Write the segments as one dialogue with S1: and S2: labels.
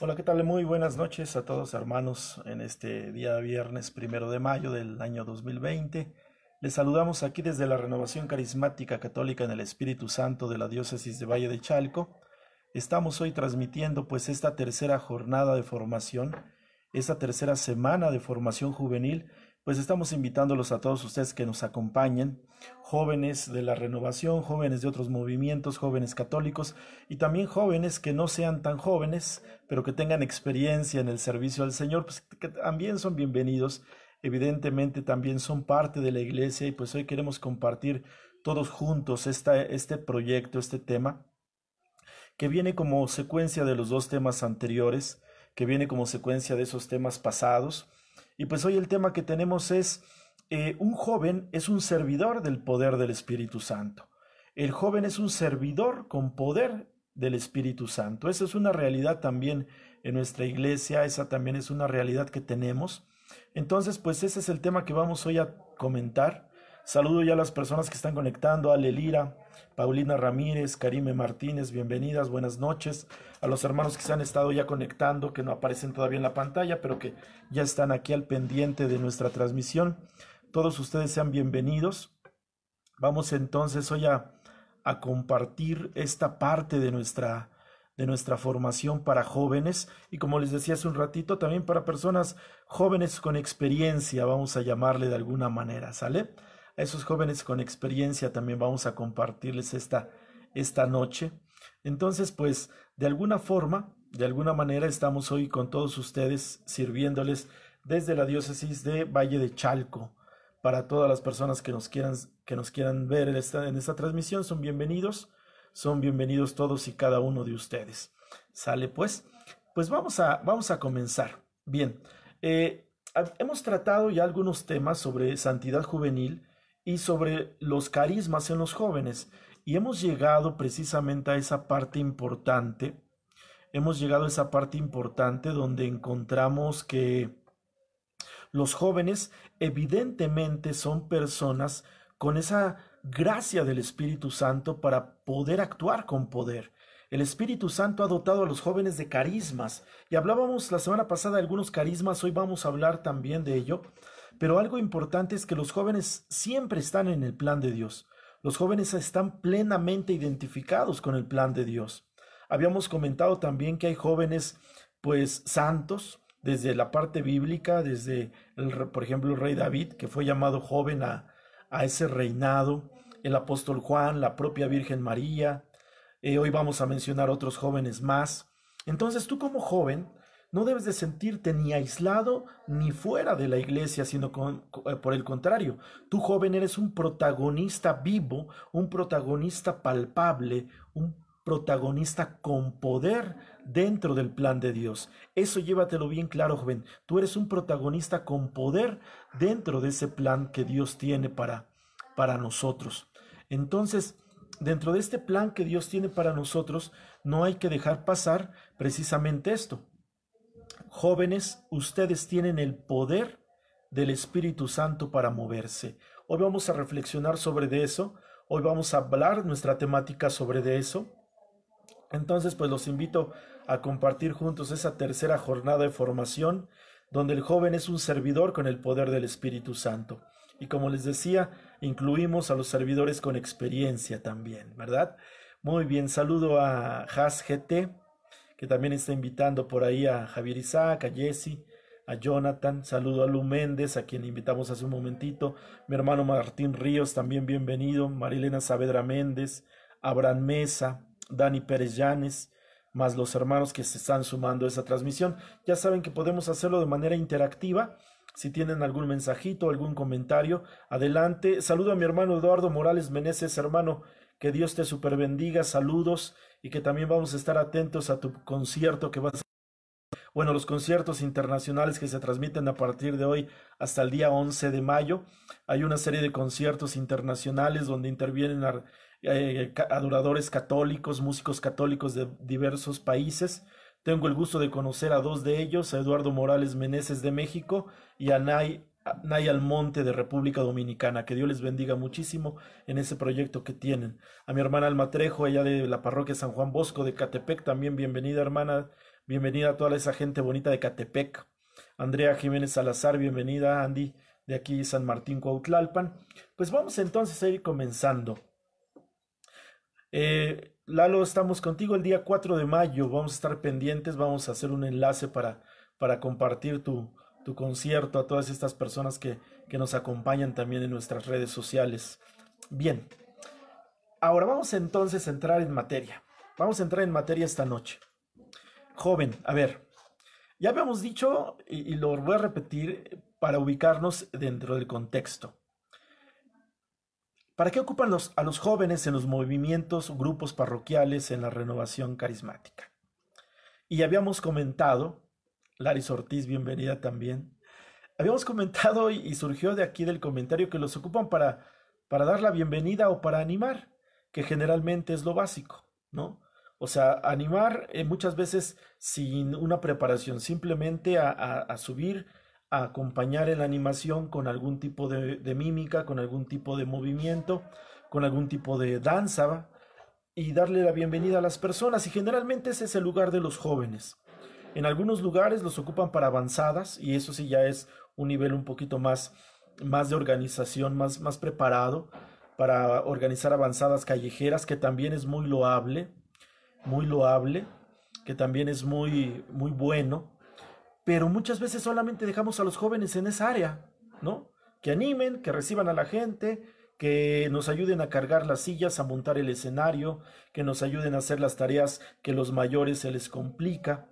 S1: Hola, ¿qué tal? Muy buenas noches a todos hermanos en este día viernes 1 de mayo del año 2020. Les saludamos aquí desde la Renovación Carismática Católica en el Espíritu Santo de la Diócesis de Valle de Chalco. Estamos hoy transmitiendo pues esta tercera jornada de formación, esta tercera semana de formación juvenil. Pues estamos invitándolos a todos ustedes que nos acompañen, jóvenes de la renovación, jóvenes de otros movimientos, jóvenes católicos y también jóvenes que no sean tan jóvenes, pero que tengan experiencia en el servicio al Señor, pues que también son bienvenidos. Evidentemente también son parte de la iglesia y pues hoy queremos compartir todos juntos este proyecto, este tema que viene como secuencia de los dos temas anteriores, que viene como secuencia de esos temas pasados. Y pues hoy el tema que tenemos es, un joven es un servidor del poder del Espíritu Santo. El joven es un servidor con poder del Espíritu Santo. Esa es una realidad también en nuestra iglesia, esa también es una realidad que tenemos. Entonces, pues ese es el tema que vamos hoy a comentar. Saludo ya a las personas que están conectando, a Lelira, Paulina Ramírez, Karime Martínez, bienvenidas, buenas noches. A los hermanos que se han estado ya conectando, que no aparecen todavía en la pantalla, pero que ya están aquí al pendiente de nuestra transmisión. Todos ustedes sean bienvenidos. Vamos entonces hoy a compartir esta parte de nuestra formación para jóvenes y como les decía hace un ratito, también para personas jóvenes con experiencia, vamos a llamarle de alguna manera, ¿sale? A esos jóvenes con experiencia también vamos a compartirles esta noche. Entonces, pues, de alguna forma, de alguna manera, estamos hoy con todos ustedes sirviéndoles desde la diócesis de Valle de Chalco. Para todas las personas que nos quieran ver en esta transmisión, son bienvenidos todos y cada uno de ustedes. ¿Sale pues? Pues vamos a comenzar. Bien, hemos tratado ya algunos temas sobre santidad juvenil y sobre los carismas en los jóvenes. Y hemos llegado precisamente a esa parte importante. Hemos llegado a esa parte importante donde encontramos que los jóvenes evidentemente son personas con esa gracia del Espíritu Santo para poder actuar con poder. El Espíritu Santo ha dotado a los jóvenes de carismas y hablábamos la semana pasada de algunos carismas, hoy vamos a hablar también de ello, pero algo importante es que los jóvenes siempre están en el plan de Dios. Los jóvenes están plenamente identificados con el plan de Dios. Habíamos comentado también que hay jóvenes pues santos, desde la parte bíblica, por ejemplo, el rey David, que fue llamado joven a ese reinado, el apóstol Juan, la propia Virgen María, hoy vamos a mencionar otros jóvenes más. Entonces tú como joven no debes de sentirte ni aislado ni fuera de la iglesia, sino por el contrario, tú joven eres un protagonista vivo, un protagonista palpable, un protagonista con poder dentro del plan de Dios. Eso llévatelo bien claro, joven. Tú eres un protagonista con poder dentro de ese plan que Dios tiene para nosotros. Entonces, dentro de este plan que Dios tiene para nosotros, no hay que dejar pasar precisamente esto. Jóvenes, ustedes tienen el poder del Espíritu Santo para moverse. Hoy vamos a reflexionar sobre de eso. Hoy vamos a hablar nuestra temática sobre de eso. Entonces, pues los invito a compartir juntos esa tercera jornada de formación, donde el joven es un servidor con el poder del Espíritu Santo. Y como les decía, incluimos a los servidores con experiencia también, ¿verdad? Muy bien, saludo a Has GT, que también está invitando por ahí a Javier Isaac, a Jesse, a Jonathan, saludo a Lu Méndez, a quien invitamos hace un momentito, mi hermano Martín Ríos, también bienvenido, Marilena Saavedra Méndez, Abraham Mesa, Dani Pérez Llanes, más los hermanos que se están sumando a esa transmisión. Ya saben que podemos hacerlo de manera interactiva. Si tienen algún mensajito, algún comentario, adelante. Saludo a mi hermano Eduardo Morales Meneses, hermano, que Dios te superbendiga, saludos y que también vamos a estar atentos a tu concierto que vas a... Bueno, los conciertos internacionales que se transmiten a partir de hoy hasta el día 11 de mayo. Hay una serie de conciertos internacionales donde intervienen adoradores católicos, músicos católicos de diversos países. Tengo el gusto de conocer a dos de ellos, a Eduardo Morales Meneses de México y a Nay Nay Almonte de República Dominicana. Que Dios les bendiga muchísimo en ese proyecto que tienen. A mi hermana Alma Trejo, ella de la parroquia San Juan Bosco de Catepec, también bienvenida hermana, bienvenida a toda esa gente bonita de Catepec. Andrea Jiménez Salazar, bienvenida. Andy de aquí San Martín Cuautlalpan. Pues vamos entonces a ir comenzando. Lalo, estamos contigo el día 4 de mayo, vamos a estar pendientes, vamos a hacer un enlace para compartir tu concierto a todas estas personas que nos acompañan también en nuestras redes sociales. Bien, ahora vamos entonces a entrar en materia. Vamos a entrar en materia esta noche. Joven, a ver, ya habíamos dicho y lo voy a repetir para ubicarnos dentro del contexto. ¿Para qué ocupan a los jóvenes en los movimientos, grupos parroquiales, en la renovación carismática? Y habíamos comentado, Laris Ortiz, bienvenida también, habíamos comentado y surgió de aquí del comentario que los ocupan para dar la bienvenida o para animar, que generalmente es lo básico, ¿no? O sea, animar muchas veces sin una preparación, simplemente a subir, a acompañar en la animación con algún tipo de mímica, con algún tipo de movimiento, con algún tipo de danza y darle la bienvenida a las personas. Y generalmente ese es el lugar de los jóvenes. En algunos lugares los ocupan para avanzadas y eso sí ya es un nivel un poquito más de organización, más preparado para organizar avanzadas callejeras, que también es muy loable, que también es muy bueno, pero muchas veces solamente dejamos a los jóvenes en esa área, ¿no? Que animen, que reciban a la gente, que nos ayuden a cargar las sillas, a montar el escenario, que nos ayuden a hacer las tareas que los mayores se les complica.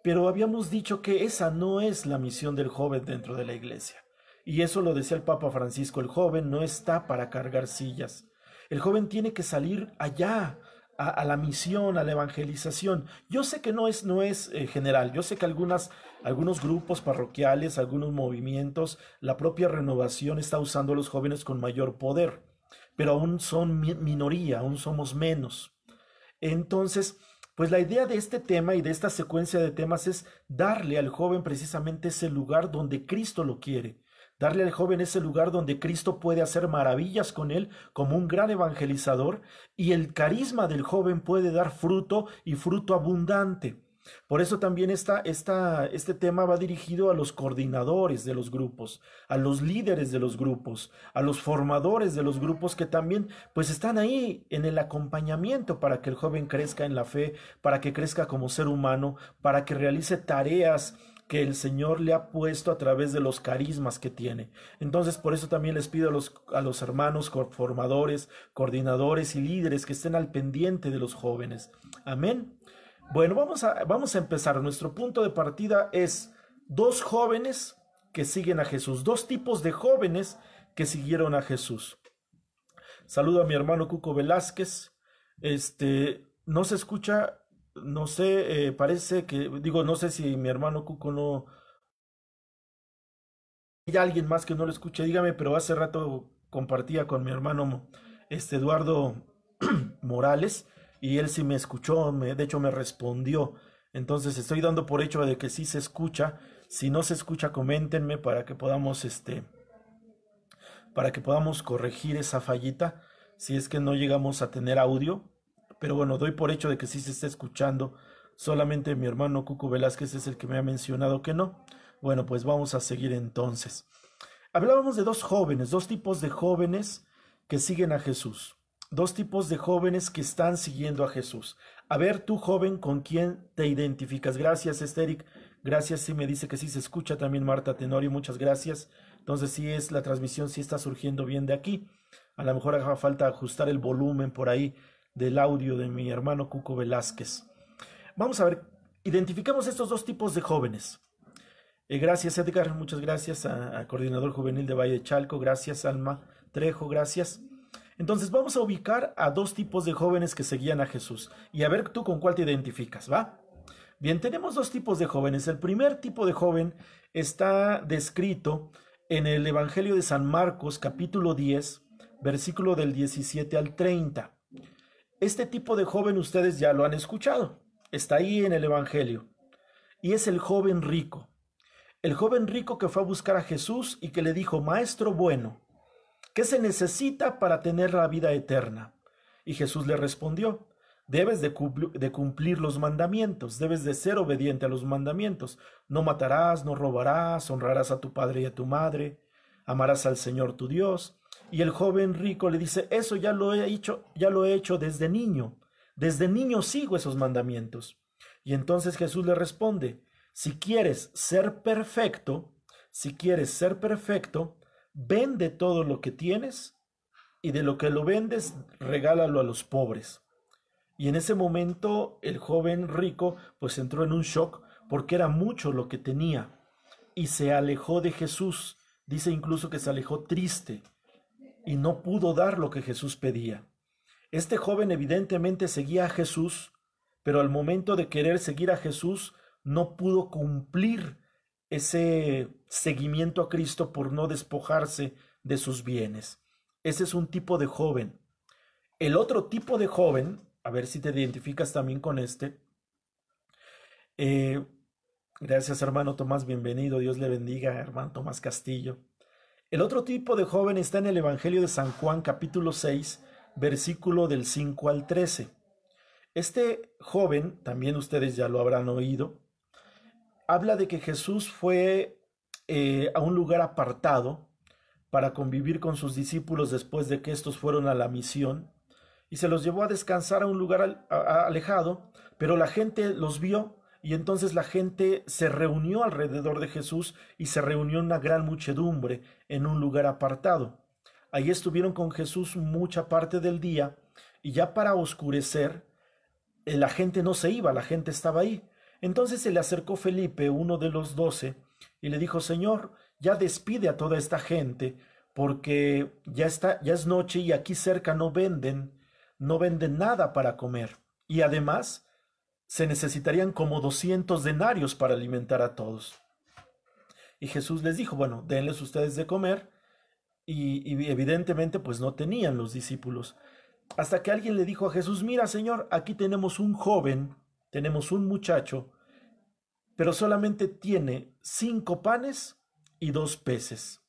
S1: Pero habíamos dicho que esa no es la misión del joven dentro de la iglesia. Y eso lo decía el Papa Francisco, el joven no está para cargar sillas. El joven tiene que salir allá, a la misión, a la evangelización. Yo sé que no es general, yo sé que algunos grupos parroquiales, algunos movimientos, la propia renovación está usando a los jóvenes con mayor poder, pero aún son minoría, aún somos menos. Entonces, pues la idea de este tema y de esta secuencia de temas es darle al joven precisamente ese lugar donde Cristo lo quiere. Darle al joven ese lugar donde Cristo puede hacer maravillas con él como un gran evangelizador y el carisma del joven puede dar fruto y fruto abundante. Por eso también este tema va dirigido a los coordinadores de los grupos, a los líderes de los grupos, a los formadores de los grupos que también pues están ahí en el acompañamiento para que el joven crezca en la fe, para que crezca como ser humano, para que realice tareas que el Señor le ha puesto a través de los carismas que tiene. Entonces, por eso también les pido a los hermanos formadores, coordinadores y líderes que estén al pendiente de los jóvenes. Amén. Bueno, vamos a empezar. Nuestro punto de partida es dos jóvenes que siguen a Jesús, dos tipos de jóvenes que siguieron a Jesús. Saludo a mi hermano Cuco Velázquez. No se escucha. No sé, parece que, digo, no sé si mi hermano Cuco no... Hay alguien más que no lo escuche, dígame, pero hace rato compartía con mi hermano Eduardo Morales y él sí me escuchó, de hecho me respondió. Entonces estoy dando por hecho de que sí se escucha. Si no se escucha, coméntenme para que podamos corregir esa fallita, si es que no llegamos a tener audio. Pero bueno, doy por hecho de que sí se está escuchando. Solamente mi hermano Cuco Velázquez es el que me ha mencionado que no. Bueno, pues vamos a seguir entonces. Hablábamos de dos jóvenes, dos tipos de jóvenes que siguen a Jesús. Dos tipos de jóvenes que están siguiendo a Jesús. A ver, tú joven, ¿con quién te identificas? Gracias, Esteric. Gracias, sí me dice que sí se escucha también Marta Tenorio. Muchas gracias. Entonces sí es la transmisión, sí está surgiendo bien de aquí. A lo mejor haga falta ajustar el volumen por ahí del audio de mi hermano Cuco Velázquez. Vamos a ver, identificamos estos dos tipos de jóvenes. Gracias Edgar, muchas gracias a Coordinador Juvenil de Valle de Chalco, gracias Alma Trejo, gracias. Entonces vamos a ubicar a dos tipos de jóvenes que seguían a Jesús y a ver tú con cuál te identificas, ¿va? Bien, tenemos dos tipos de jóvenes. El primer tipo de joven está descrito en el Evangelio de San Marcos, capítulo 10, versículo del 17 al 30. Este tipo de joven ustedes ya lo han escuchado, está ahí en el Evangelio, y es el joven rico. El joven rico que fue a buscar a Jesús y que le dijo, Maestro bueno, ¿qué se necesita para tener la vida eterna? Y Jesús le respondió, debes de cumplir los mandamientos, debes de ser obediente a los mandamientos. No matarás, no robarás, honrarás a tu padre y a tu madre, amarás al Señor tu Dios. Y el joven rico le dice, eso ya lo he hecho desde niño. Desde niño sigo esos mandamientos. Y entonces Jesús le responde, si quieres ser perfecto, vende todo lo que tienes y de lo que lo vendes, regálalo a los pobres. Y en ese momento el joven rico pues entró en un shock porque era mucho lo que tenía y se alejó de Jesús. Dice incluso que se alejó triste y no pudo dar lo que Jesús pedía. Este joven evidentemente seguía a Jesús, pero al momento de querer seguir a Jesús no pudo cumplir ese seguimiento a Cristo por no despojarse de sus bienes. Ese es un tipo de joven. El otro tipo de joven, a ver si te identificas también con este. Gracias, hermano Tomás, bienvenido. Dios le bendiga, hermano Tomás Castillo. El otro tipo de joven está en el Evangelio de San Juan, capítulo 6, versículo del 5 al 13. Este joven, también ustedes ya lo habrán oído, habla de que Jesús fue a un lugar apartado para convivir con sus discípulos después de que estos fueron a la misión y se los llevó a descansar a un lugar alejado, pero la gente los vio y entonces la gente se reunió alrededor de Jesús y se reunió una gran muchedumbre en un lugar apartado. Ahí estuvieron con Jesús mucha parte del día y ya para oscurecer la gente no se iba, la gente estaba ahí. Entonces se le acercó Felipe, uno de los 12, y le dijo, Señor, ya despide a toda esta gente, porque ya es noche y aquí cerca no venden nada para comer. Y además se necesitarían como 200 denarios para alimentar a todos. Y Jesús les dijo, bueno, denles ustedes de comer, y evidentemente pues no tenían los discípulos. Hasta que alguien le dijo a Jesús, mira, Señor, aquí tenemos un joven, tenemos un muchacho, pero solamente tiene 5 panes y 2 peces.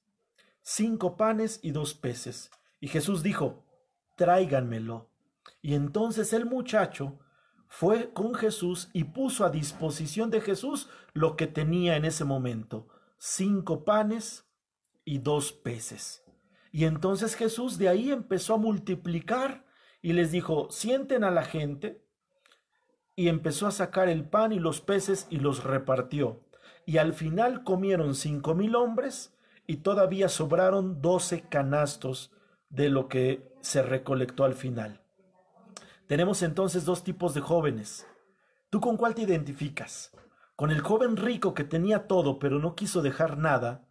S1: 5 panes y 2 peces. Y Jesús dijo, tráiganmelo. Y entonces el muchacho fue con Jesús y puso a disposición de Jesús lo que tenía en ese momento, 5 panes y 2 peces. Y entonces Jesús de ahí empezó a multiplicar y les dijo, sienten a la gente, y empezó a sacar el pan y los peces y los repartió. Y al final comieron 5,000 hombres y todavía sobraron 12 canastos de lo que se recolectó al final. Tenemos entonces 2 tipos de jóvenes. ¿Tú con cuál te identificas? ¿Con el joven rico que tenía todo pero no quiso dejar nada?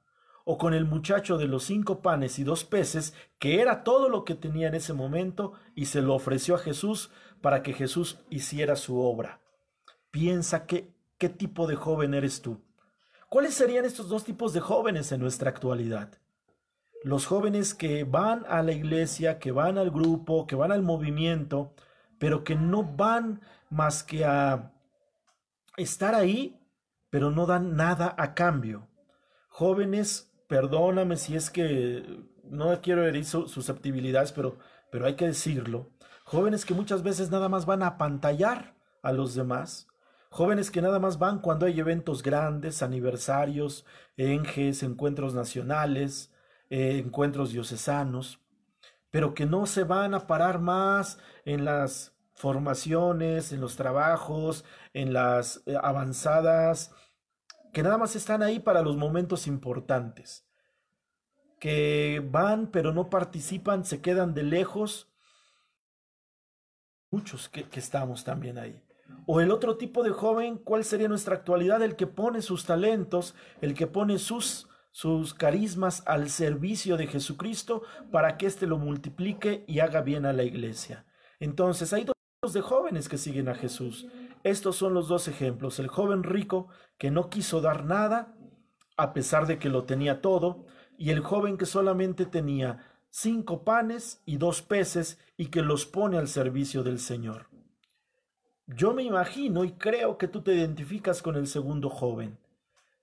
S1: ¿O con el muchacho de los 5 panes y 2 peces que era todo lo que tenía en ese momento y se lo ofreció a Jesús para que Jesús hiciera su obra? Piensa qué tipo de joven eres tú. ¿Cuáles serían estos 2 tipos de jóvenes en nuestra actualidad? Los jóvenes que van a la iglesia, que van al grupo, que van al movimiento, pero que no van más que a estar ahí, pero no dan nada a cambio. Jóvenes, perdóname si es que no quiero herir susceptibilidades, pero hay que decirlo. Jóvenes que muchas veces nada más van a apantallar a los demás. Jóvenes que nada más van cuando hay eventos grandes, aniversarios, enges, encuentros nacionales, encuentros diocesanos, pero que no se van a parar más en las formaciones, en los trabajos, en las avanzadas, que nada más están ahí para los momentos importantes, que van pero no participan, se quedan de lejos. Muchos que estamos también ahí. O el otro tipo de joven, ¿cuál sería nuestra actualidad? El que pone sus talentos, el que pone sus carismas al servicio de Jesucristo para que éste lo multiplique y haga bien a la iglesia. Entonces hay 2 tipos de jóvenes que siguen a Jesús. Estos son los 2 ejemplos. El joven rico que no quiso dar nada a pesar de que lo tenía todo, y el joven que solamente tenía 5 panes y 2 peces y que los pone al servicio del Señor. Yo me imagino y creo que tú te identificas con el segundo joven.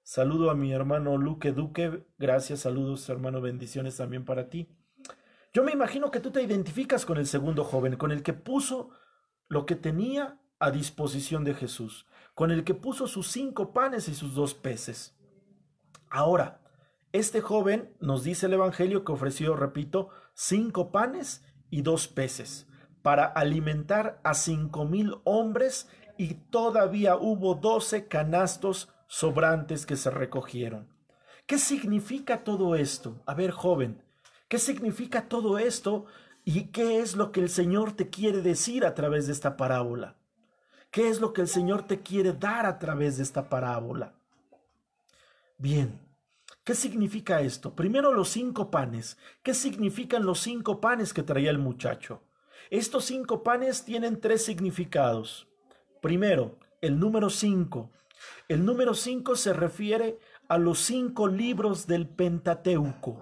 S1: Saludo a mi hermano Luque Duque. Gracias, saludos hermano, bendiciones también para ti. Yo me imagino que tú te identificas con el segundo joven, con el que puso lo que tenía a disposición de Jesús, con el que puso sus 5 panes y sus 2 peces. Ahora, este joven nos dice el Evangelio que ofreció, repito, 5 panes y 2 peces para alimentar a 5,000 hombres, y todavía hubo 12 canastos sobrantes que se recogieron. ¿Qué significa todo esto? A ver, joven, ¿qué significa todo esto y qué es lo que el Señor te quiere decir a través de esta parábola? ¿Qué es lo que el Señor te quiere dar a través de esta parábola? Bien, ¿qué significa esto? Primero, los 5 panes. ¿Qué significan los 5 panes que traía el muchacho? Estos 5 panes tienen 3 significados. Primero, el número 5. El número 5 se refiere a los 5 libros del Pentateuco,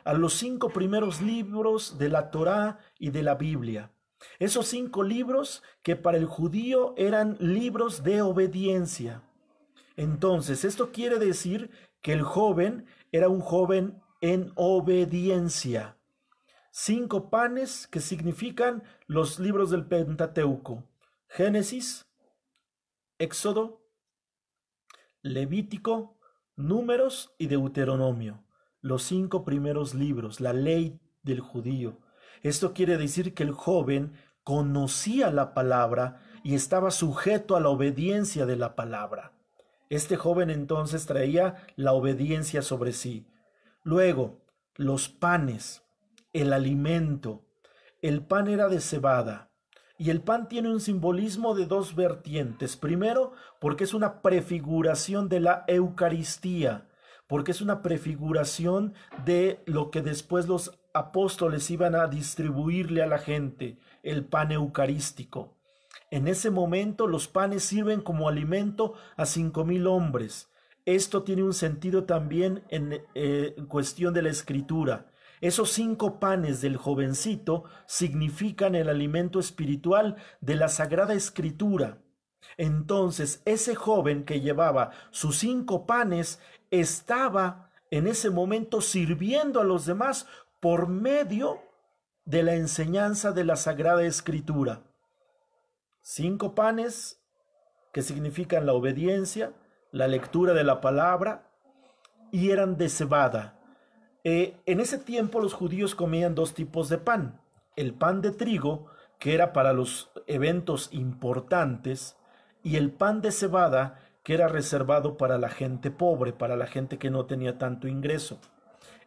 S1: a los 5 primeros libros de la Torá y de la Biblia. Esos 5 libros que para el judío eran libros de obediencia. Entonces, esto quiere decir que el joven era un joven en obediencia. 5 panes que significan los libros del Pentateuco: Génesis, Éxodo, Levítico, Números y Deuteronomio. Los 5 primeros libros, la ley del judío. Esto quiere decir que el joven conocía la palabra y estaba sujeto a la obediencia de la palabra. Este joven entonces traía la obediencia sobre sí. Luego, los panes, el alimento. El pan era de cebada, y el pan tiene un simbolismo de 2 vertientes. Primero, porque es una prefiguración de la Eucaristía, porque es una prefiguración de lo que después los apóstoles iban a distribuirle a la gente, el pan eucarístico. En ese momento los panes sirven como alimento a 5,000 hombres. Esto tiene un sentido también en cuestión de la escritura. Esos 5 panes del jovencito significan el alimento espiritual de la Sagrada Escritura. Entonces, ese joven que llevaba sus 5 panes estaba en ese momento sirviendo a los demás por medio de la enseñanza de la Sagrada Escritura. 5 panes que significan la obediencia, la lectura de la palabra, y eran de cebada. En ese tiempo los judíos comían 2 tipos de pan: el pan de trigo, que era para los eventos importantes, y el pan de cebada, que era reservado para la gente pobre, para la gente que no tenía tanto ingreso.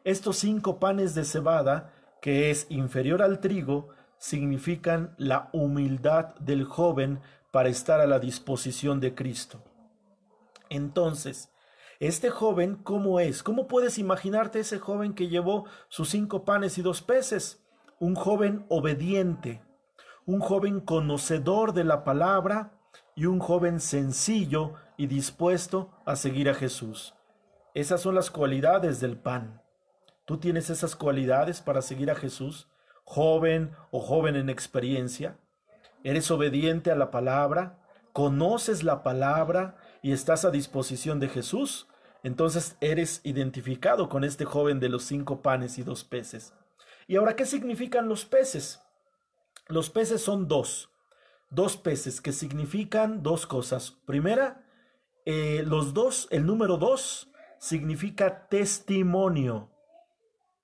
S1: Estos 5 panes de cebada, que es inferior al trigo, significan la humildad del joven para estar a la disposición de Cristo. Entonces, este joven, ¿cómo es? ¿Cómo puedes imaginarte ese joven que llevó sus 5 panes y 2 peces? Un joven obediente, un joven conocedor de la palabra y un joven sencillo y dispuesto a seguir a Jesús. Esas son las cualidades del pan. ¿Tú tienes esas cualidades para seguir a Jesús? Joven o joven en experiencia. ¿Eres obediente a la palabra? ¿Conoces la palabra y estás a disposición de Jesús? Entonces eres identificado con este joven de los 5 panes y 2 peces. ¿Y ahora qué significan los peces? Los peces son dos peces que significan 2 cosas. Primera, el número 2 significa testimonio.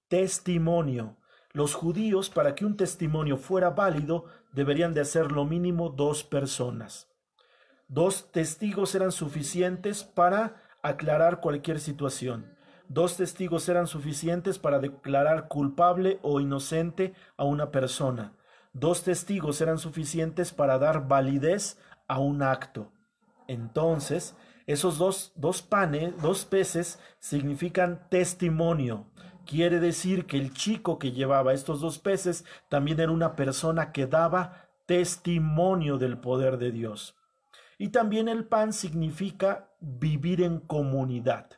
S1: Testimonio. Los judíos, para que un testimonio fuera válido, deberían de ser lo mínimo 2 personas. 2 testigos eran suficientes para aclarar cualquier situación. 2 testigos eran suficientes para declarar culpable o inocente a una persona. 2 testigos eran suficientes para dar validez a un acto. Entonces, esos dos peces significan testimonio. Quiere decir que el chico que llevaba estos 2 peces también era una persona que daba testimonio del poder de Dios. Y también el pan significa vivir en comunidad.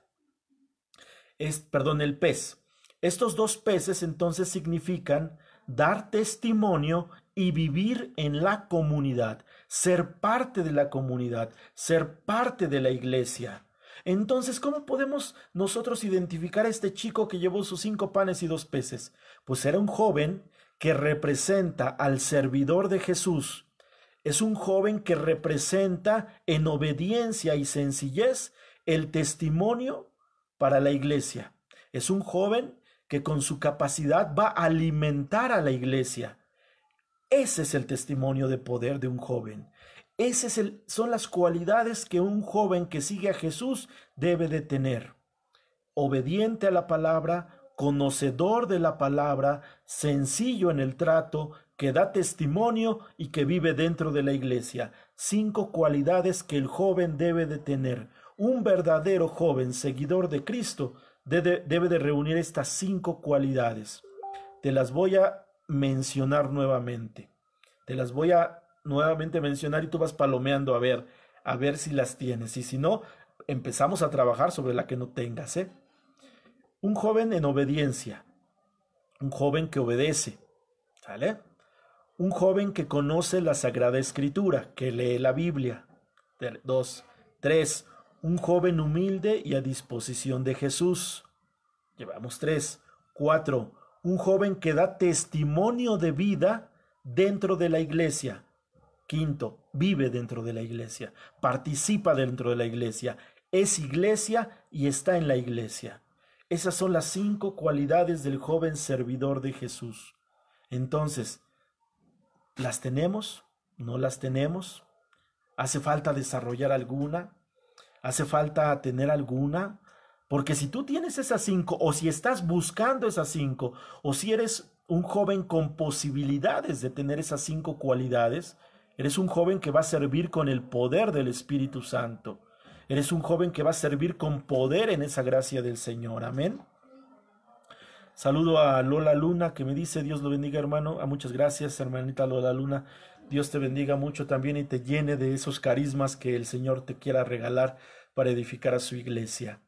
S1: El pez. Estos 2 peces entonces significan dar testimonio y vivir en la comunidad, ser parte de la comunidad, ser parte de la iglesia. Entonces, ¿cómo podemos nosotros identificar a este chico que llevó sus 5 panes y 2 peces? Pues era un joven que representa al servidor de Jesús. Es un joven que representa en obediencia y sencillez el testimonio para la iglesia. Es un joven que con su capacidad va a alimentar a la iglesia. Ese es el testimonio de poder de un joven. Son las cualidades que un joven que sigue a Jesús debe de tener. Obediente a la palabra, conocedor de la palabra, sencillo en el trato, que da testimonio y que vive dentro de la iglesia. 5 cualidades que el joven debe de tener. Un verdadero joven seguidor de Cristo debe de reunir estas 5 cualidades. Te las voy a mencionar nuevamente. Te las voy a nuevamente mencionar y tú vas palomeando a ver si las tienes. Y si no, empezamos a trabajar sobre la que no tengas, ¿eh? Un joven en obediencia, un joven que obedece, ¿sale? Un joven que conoce la Sagrada Escritura, que lee la Biblia. 2, 3. Un joven humilde y a disposición de Jesús. Llevamos 3. 4. Un joven que da testimonio de vida dentro de la iglesia. 5. Vive dentro de la iglesia, participa dentro de la iglesia, es iglesia y está en la iglesia. Esas son las 5 cualidades del joven servidor de Jesús. Entonces, ¿las tenemos? ¿No las tenemos? ¿Hace falta desarrollar alguna? ¿Hace falta tener alguna? Porque si tú tienes esas 5, o si estás buscando esas 5, o si eres un joven con posibilidades de tener esas 5 cualidades, eres un joven que va a servir con el poder del Espíritu Santo. Eres un joven que va a servir con poder en esa gracia del Señor. Amén. Saludo a Lola Luna que me dice, Dios lo bendiga, hermano. Muchas gracias, hermanita Lola Luna. Dios te bendiga mucho también y te llene de esos carismas que el Señor te quiera regalar para edificar a su iglesia.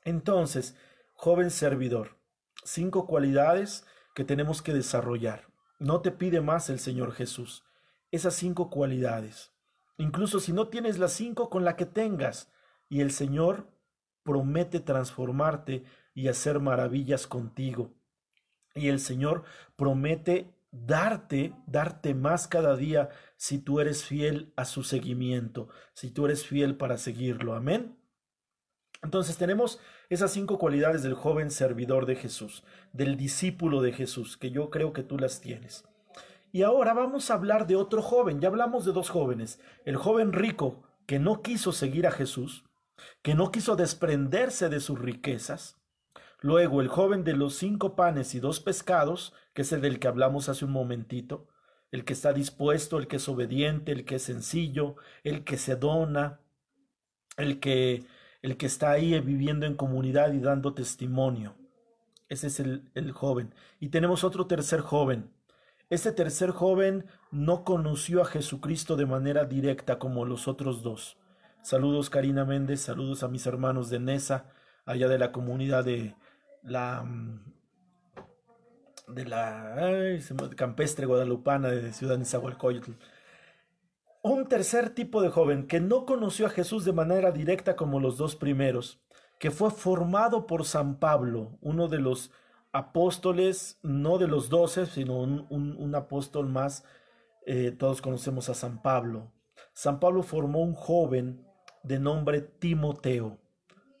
S1: Entonces, joven servidor, 5 cualidades que tenemos que desarrollar. No te pide más el Señor Jesús. Esas 5 cualidades. Incluso si no tienes las 5, con la que tengas. Y el Señor promete transformarte y hacer maravillas contigo. Y el Señor promete darte más cada día si tú eres fiel a su seguimiento, si tú eres fiel para seguirlo. Amén. Entonces tenemos esas 5 cualidades del joven servidor de Jesús, del discípulo de Jesús, que yo creo que tú las tienes. Y ahora vamos a hablar de otro joven. Ya hablamos de 2 jóvenes. El joven rico que no quiso seguir a Jesús, que no quiso desprenderse de sus riquezas. Luego el joven de los 5 panes y 2 pescados, que es el del que hablamos hace un momentito. El que está dispuesto, el que es obediente, el que es sencillo, el que se dona, el que está ahí viviendo en comunidad y dando testimonio. Ese es el joven. Y tenemos otro tercer joven. Este tercer joven no conoció a Jesucristo de manera directa como los otros 2. Saludos Karina Méndez, saludos a mis hermanos de Nesa, allá de la comunidad de la campestre guadalupana de Ciudad Nezahualcóyotl. Un tercer tipo de joven que no conoció a Jesús de manera directa como los 2 primeros, que fue formado por San Pablo, uno de los apóstoles, no de los 12, sino un apóstol más. Todos conocemos a San Pablo. San Pablo formó un joven de nombre Timoteo,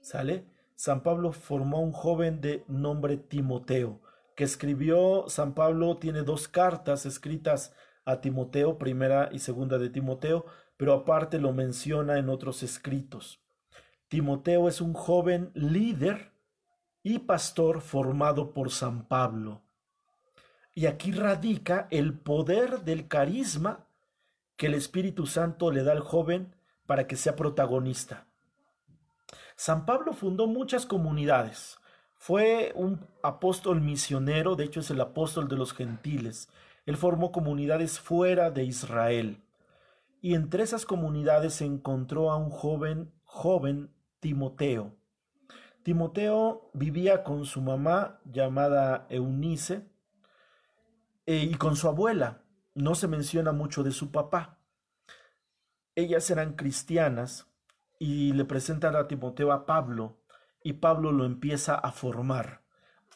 S1: ¿sale? San Pablo formó un joven de nombre Timoteo, que escribió. San Pablo tiene 2 cartas escritas a Timoteo, primera y segunda de Timoteo, pero aparte lo menciona en otros escritos. Timoteo es un joven líder y pastor formado por San Pablo. Y aquí radica el poder del carisma que el Espíritu Santo le da al joven para que sea protagonista. San Pablo fundó muchas comunidades. Fue un apóstol misionero, de hecho es el apóstol de los gentiles. Él formó comunidades fuera de Israel. Y entre esas comunidades se encontró a un joven Timoteo. Timoteo vivía con su mamá llamada Eunice y con su abuela. No se menciona mucho de su papá. Ellas eran cristianas y le presentan a Timoteo a Pablo, y Pablo lo empieza a formar.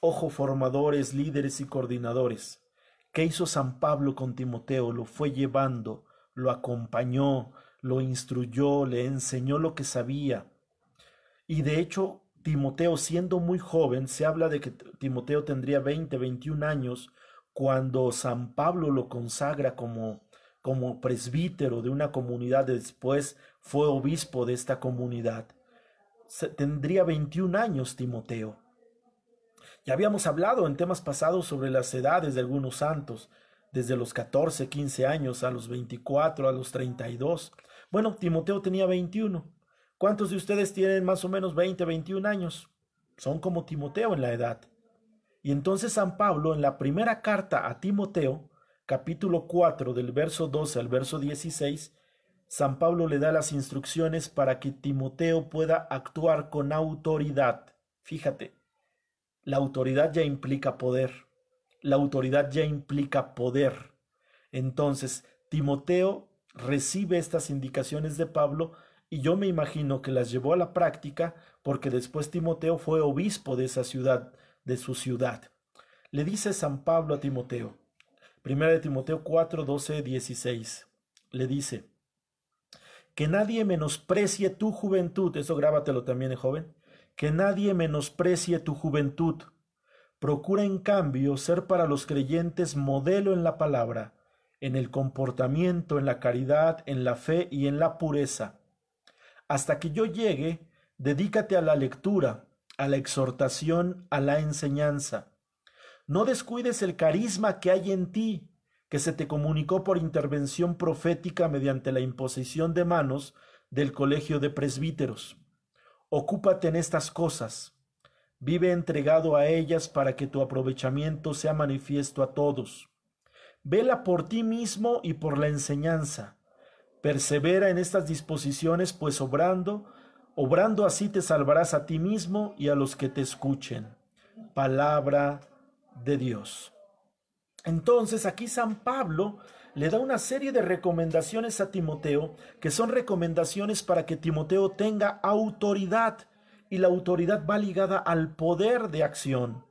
S1: Ojo, formadores, líderes y coordinadores. ¿Qué hizo San Pablo con Timoteo? Lo fue llevando, lo acompañó, lo instruyó, le enseñó lo que sabía. Y de hecho, Timoteo, siendo muy joven, se habla de que Timoteo tendría 20, 21 años cuando San Pablo lo consagra como presbítero de una comunidad, después fue obispo de esta comunidad. Tendría 21 años Timoteo. Ya habíamos hablado en temas pasados sobre las edades de algunos santos, desde los 14, 15 años a los 24, a los 32. Bueno, Timoteo tenía 21. ¿Cuántos de ustedes tienen más o menos 20, 21 años? Son como Timoteo en la edad. Y entonces San Pablo en la primera carta a Timoteo, capítulo 4 del verso 12 al verso 16, San Pablo le da las instrucciones para que Timoteo pueda actuar con autoridad. Fíjate, la autoridad ya implica poder. La autoridad ya implica poder. Entonces, Timoteo recibe estas indicaciones de Pablo y yo me imagino que las llevó a la práctica porque después Timoteo fue obispo de esa ciudad, de su ciudad. Le dice San Pablo a Timoteo, 1 de Timoteo 4, 12, 16, le dice, que nadie menosprecie tu juventud, eso grábatelo también, joven, que nadie menosprecie tu juventud. Procura en cambio ser para los creyentes modelo en la palabra, en el comportamiento, en la caridad, en la fe y en la pureza. Hasta que yo llegue, dedícate a la lectura, a la exhortación, a la enseñanza. No descuides el carisma que hay en ti, que se te comunicó por intervención profética mediante la imposición de manos del colegio de presbíteros. Ocúpate en estas cosas. Vive entregado a ellas para que tu aprovechamiento sea manifiesto a todos. Vela por ti mismo y por la enseñanza. Persevera en estas disposiciones, pues obrando así te salvarás a ti mismo y a los que te escuchen. Palabra de Dios. Entonces aquí San Pablo le da una serie de recomendaciones a Timoteo, que son recomendaciones para que Timoteo tenga autoridad, y la autoridad va ligada al poder de acción.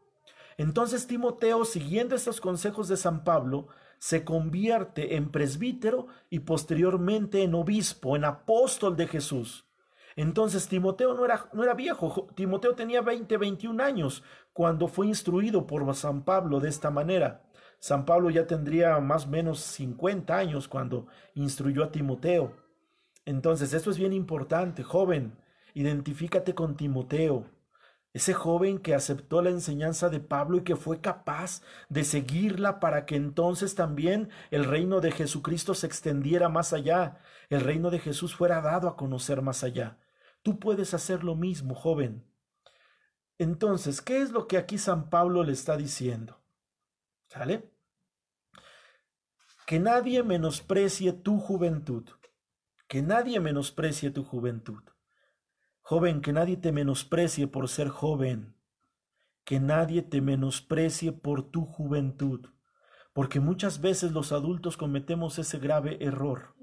S1: Entonces Timoteo, siguiendo estos consejos de San Pablo, se convierte en presbítero y posteriormente en obispo, en apóstol de Jesús. Entonces Timoteo no era viejo, Timoteo tenía 20, 21 años cuando fue instruido por San Pablo de esta manera. San Pablo ya tendría más o menos 50 años cuando instruyó a Timoteo. Entonces esto es bien importante, joven, identifícate con Timoteo, ese joven que aceptó la enseñanza de Pablo y que fue capaz de seguirla para que entonces también el reino de Jesucristo se extendiera más allá, el reino de Jesús fuera dado a conocer más allá. Tú puedes hacer lo mismo, joven. Entonces, ¿qué es lo que aquí San Pablo le está diciendo? ¿Sale? Que nadie menosprecie tu juventud. Que nadie menosprecie tu juventud. Joven, que nadie te menosprecie por ser joven. Que nadie te menosprecie por tu juventud. Porque muchas veces los adultos cometemos ese grave error.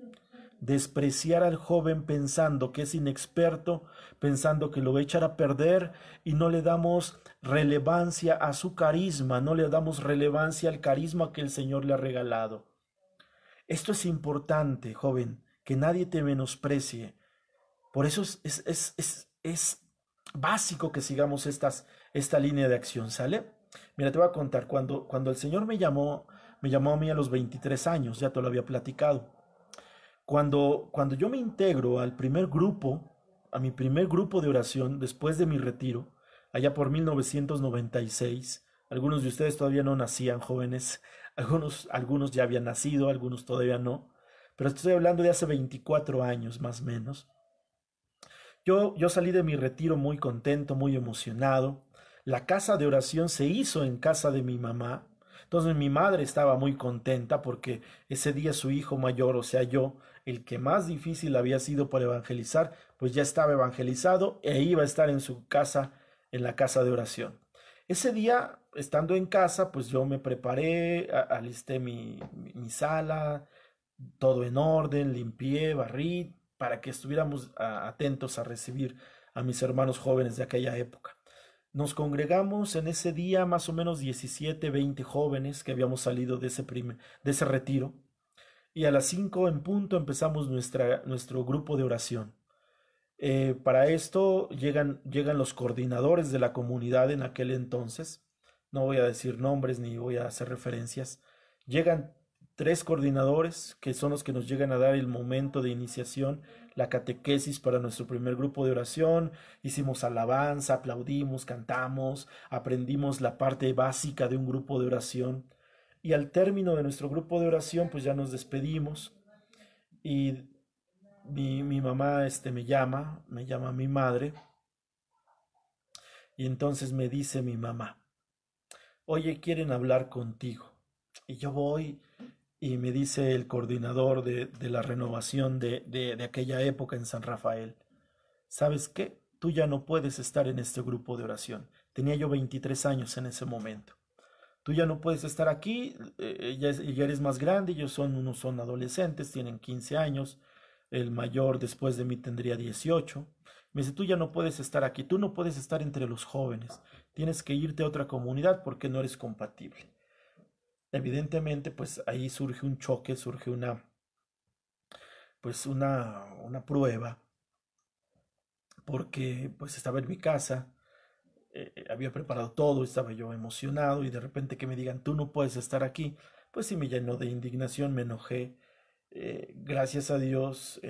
S1: Despreciar al joven pensando que es inexperto, pensando que lo va a echar a perder y no le damos relevancia a su carisma, no le damos relevancia al carisma que el Señor le ha regalado. Esto es importante, joven, que nadie te menosprecie. Por eso es básico que sigamos esta línea de acción, ¿sale? Mira, te voy a contar, cuando el Señor me llamó a mí a los 23 años, ya te lo había platicado. Cuando yo me integro al primer grupo, a mi primer grupo de oración después de mi retiro, allá por 1996, algunos de ustedes todavía no nacían, jóvenes, algunos ya habían nacido, algunos todavía no, pero estoy hablando de hace 24 años más o menos. Yo salí de mi retiro muy contento, muy emocionado. La casa de oración se hizo en casa de mi mamá. Entonces mi madre estaba muy contenta porque ese día su hijo mayor, o sea yo, el que más difícil había sido para evangelizar, pues ya estaba evangelizado e iba a estar en su casa, en la casa de oración. Ese día, estando en casa, pues yo me preparé, alisté mi sala, todo en orden, limpié, barrí, para que estuviéramos atentos a recibir a mis hermanos jóvenes de aquella época. Nos congregamos en ese día más o menos 17, 20 jóvenes que habíamos salido de ese retiro, y a las 5 en punto empezamos nuestro grupo de oración. Para esto llegan los coordinadores de la comunidad en aquel entonces. No voy a decir nombres ni voy a hacer referencias. Llegan 3 coordinadores que son los que nos llegan a dar el momento de iniciación, la catequesis para nuestro primer grupo de oración. Hicimos alabanza, aplaudimos, cantamos, aprendimos la parte básica de un grupo de oración. Y al término de nuestro grupo de oración, pues ya nos despedimos. Y mi mamá me llama mi madre, y entonces me dice mi mamá, oye, quieren hablar contigo. Y yo voy y me dice el coordinador de la renovación de aquella época en San Rafael, ¿sabes qué? Tú ya no puedes estar en este grupo de oración. Tenía yo 23 años en ese momento. Tú ya no puedes estar aquí, ya eres más grande, unos son adolescentes, tienen 15 años, el mayor después de mí tendría 18. Me dice, tú ya no puedes estar aquí, tú no puedes estar entre los jóvenes, tienes que irte a otra comunidad porque no eres compatible. Evidentemente, pues ahí surge un choque, surge una prueba, porque pues estaba en mi casa, había preparado todo, estaba yo emocionado y de repente que me digan, tú no puedes estar aquí, pues sí me llenó de indignación, me enojé. Gracias a Dios,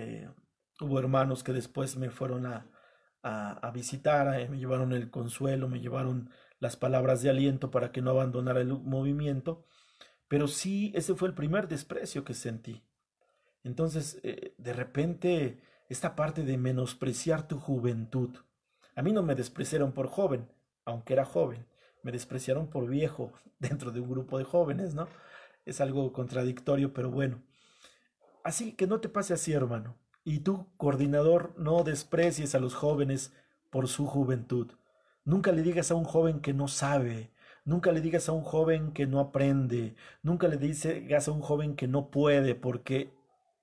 S1: hubo hermanos que después me fueron a visitar, me llevaron el consuelo, me llevaron las palabras de aliento para que no abandonara el movimiento, pero sí, ese fue el primer desprecio que sentí. Entonces, de repente, esta parte de menospreciar tu juventud. A mí no me despreciaron por joven, aunque era joven. Me despreciaron por viejo dentro de un grupo de jóvenes, ¿no? Es algo contradictorio, pero bueno. Así que no te pase así, hermano. Y tú, coordinador, no desprecies a los jóvenes por su juventud. Nunca le digas a un joven que no sabe. Nunca le digas a un joven que no aprende. Nunca le digas a un joven que no puede, porque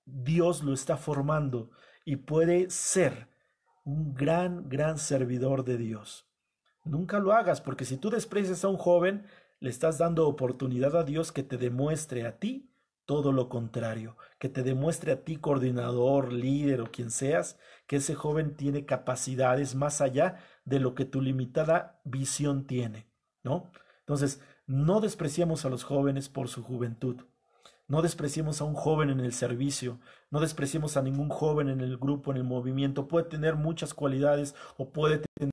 S1: Dios lo está formando y puede ser un gran, gran servidor de Dios. Nunca lo hagas, porque si tú desprecias a un joven, le estás dando oportunidad a Dios que te demuestre a ti todo lo contrario, que te demuestre a ti, coordinador, líder o quien seas, que ese joven tiene capacidades más allá de lo que tu limitada visión tiene, ¿no? Entonces, no despreciemos a los jóvenes por su juventud. No despreciemos a un joven en el servicio, no despreciemos a ningún joven en el grupo, en el movimiento. Puede tener muchas cualidades o puede tener,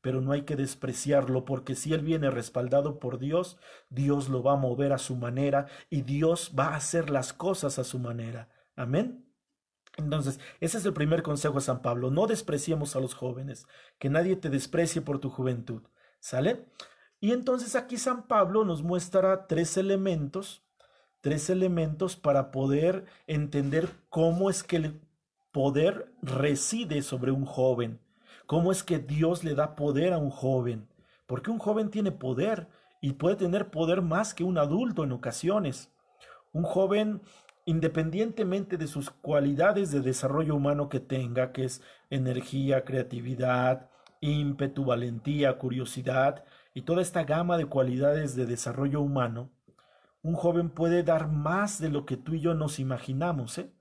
S1: pero no hay que despreciarlo, porque si él viene respaldado por Dios, Dios lo va a mover a su manera y Dios va a hacer las cosas a su manera. Amén. Entonces, ese es el primer consejo de San Pablo. No despreciemos a los jóvenes, que nadie te desprecie por tu juventud. ¿Sale? Y entonces aquí San Pablo nos muestra tres elementos para poder entender cómo es que el poder reside sobre un joven, cómo es que Dios le da poder a un joven, porque un joven tiene poder y puede tener poder más que un adulto en ocasiones. Un joven, independientemente de sus cualidades de desarrollo humano que tenga, que es energía, creatividad, ímpetu, valentía, curiosidad y toda esta gama de cualidades de desarrollo humano, un joven puede dar más de lo que tú y yo nos imaginamos, ¿eh?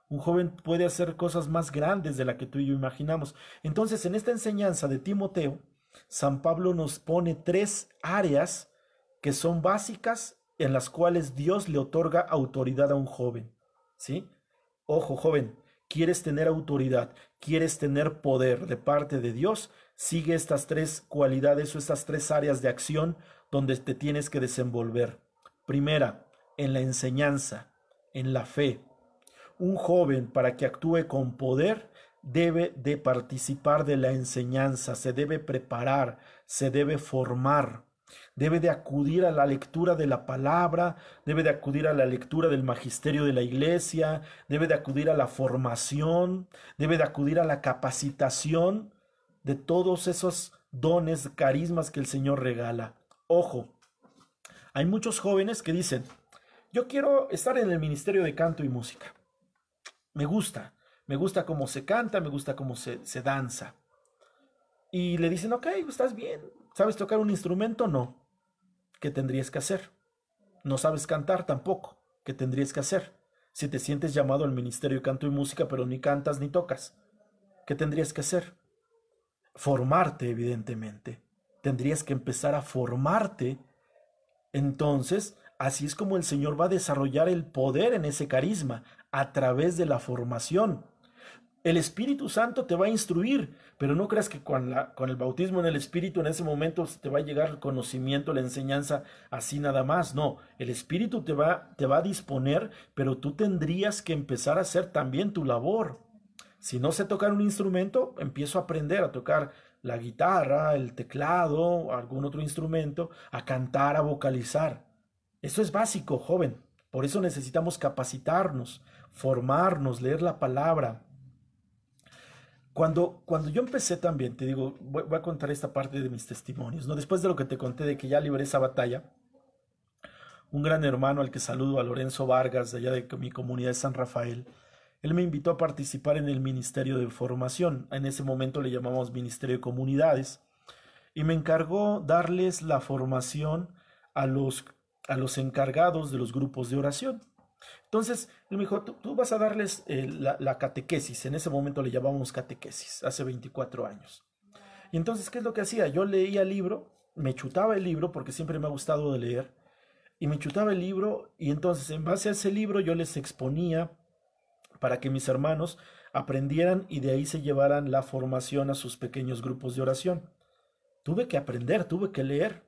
S1: Un joven puede hacer cosas más grandes de las que tú y yo imaginamos. Entonces, en esta enseñanza de Timoteo, San Pablo nos pone 3 áreas que son básicas en las cuales Dios le otorga autoridad a un joven, ¿sí? Ojo, joven, ¿quieres tener autoridad? ¿Quieres tener poder de parte de Dios? Sigue estas 3 cualidades o estas 3 áreas de acción donde te tienes que desenvolver. Primera, en la enseñanza, en la fe. Un joven, para que actúe con poder, debe de participar de la enseñanza, se debe preparar, se debe formar, debe de acudir a la lectura de la palabra, debe de acudir a la lectura del magisterio de la iglesia, debe de acudir a la formación, debe de acudir a la capacitación de todos esos dones, carismas que el Señor regala. Ojo, hay muchos jóvenes que dicen, yo quiero estar en el ministerio de canto y música. me gusta, me gusta cómo se canta, me gusta cómo se danza. Y le dicen, ok, estás bien, ¿sabes tocar un instrumento? No. ¿Qué tendrías que hacer? No sabes cantar tampoco. ¿Qué tendrías que hacer? Si te sientes llamado al ministerio de canto y música, pero ni cantas ni tocas, ¿qué tendrías que hacer? Formarte, evidentemente. Tendrías que empezar a formarte. Entonces, así es como el Señor va a desarrollar el poder en ese carisma, a través de la formación. El Espíritu Santo te va a instruir, pero no creas que con el bautismo en el Espíritu en ese momento te va a llegar el conocimiento, la enseñanza así nada más. No, el Espíritu te va a disponer, pero tú tendrías que empezar a hacer también tu labor. Si no sé tocar un instrumento, empiezo a aprender a tocar la guitarra, el teclado, algún otro instrumento, a cantar, a vocalizar. Eso es básico, joven. Por eso necesitamos capacitarnos, formarnos, leer la palabra. Cuando yo empecé también, te digo, voy a contar esta parte de mis testimonios, ¿no? Después de lo que te conté de que ya libré esa batalla, un gran hermano al que saludo, a Lorenzo Vargas, de allá de mi comunidad de San Rafael, él me invitó a participar en el Ministerio de Formación. En ese momento le llamamos Ministerio de Comunidades. Y me encargó darles la formación a los encargados de los grupos de oración. Entonces, él me dijo, tú vas a darles la catequesis. En ese momento le llamábamos catequesis, hace 24 años. Y entonces, ¿qué es lo que hacía? Yo leía el libro, me chutaba el libro, porque siempre me ha gustado de leer, y me chutaba el libro, y entonces en base a ese libro yo les exponía para que mis hermanos aprendieran y de ahí se llevaran la formación a sus pequeños grupos de oración. Tuve que aprender, tuve que leer.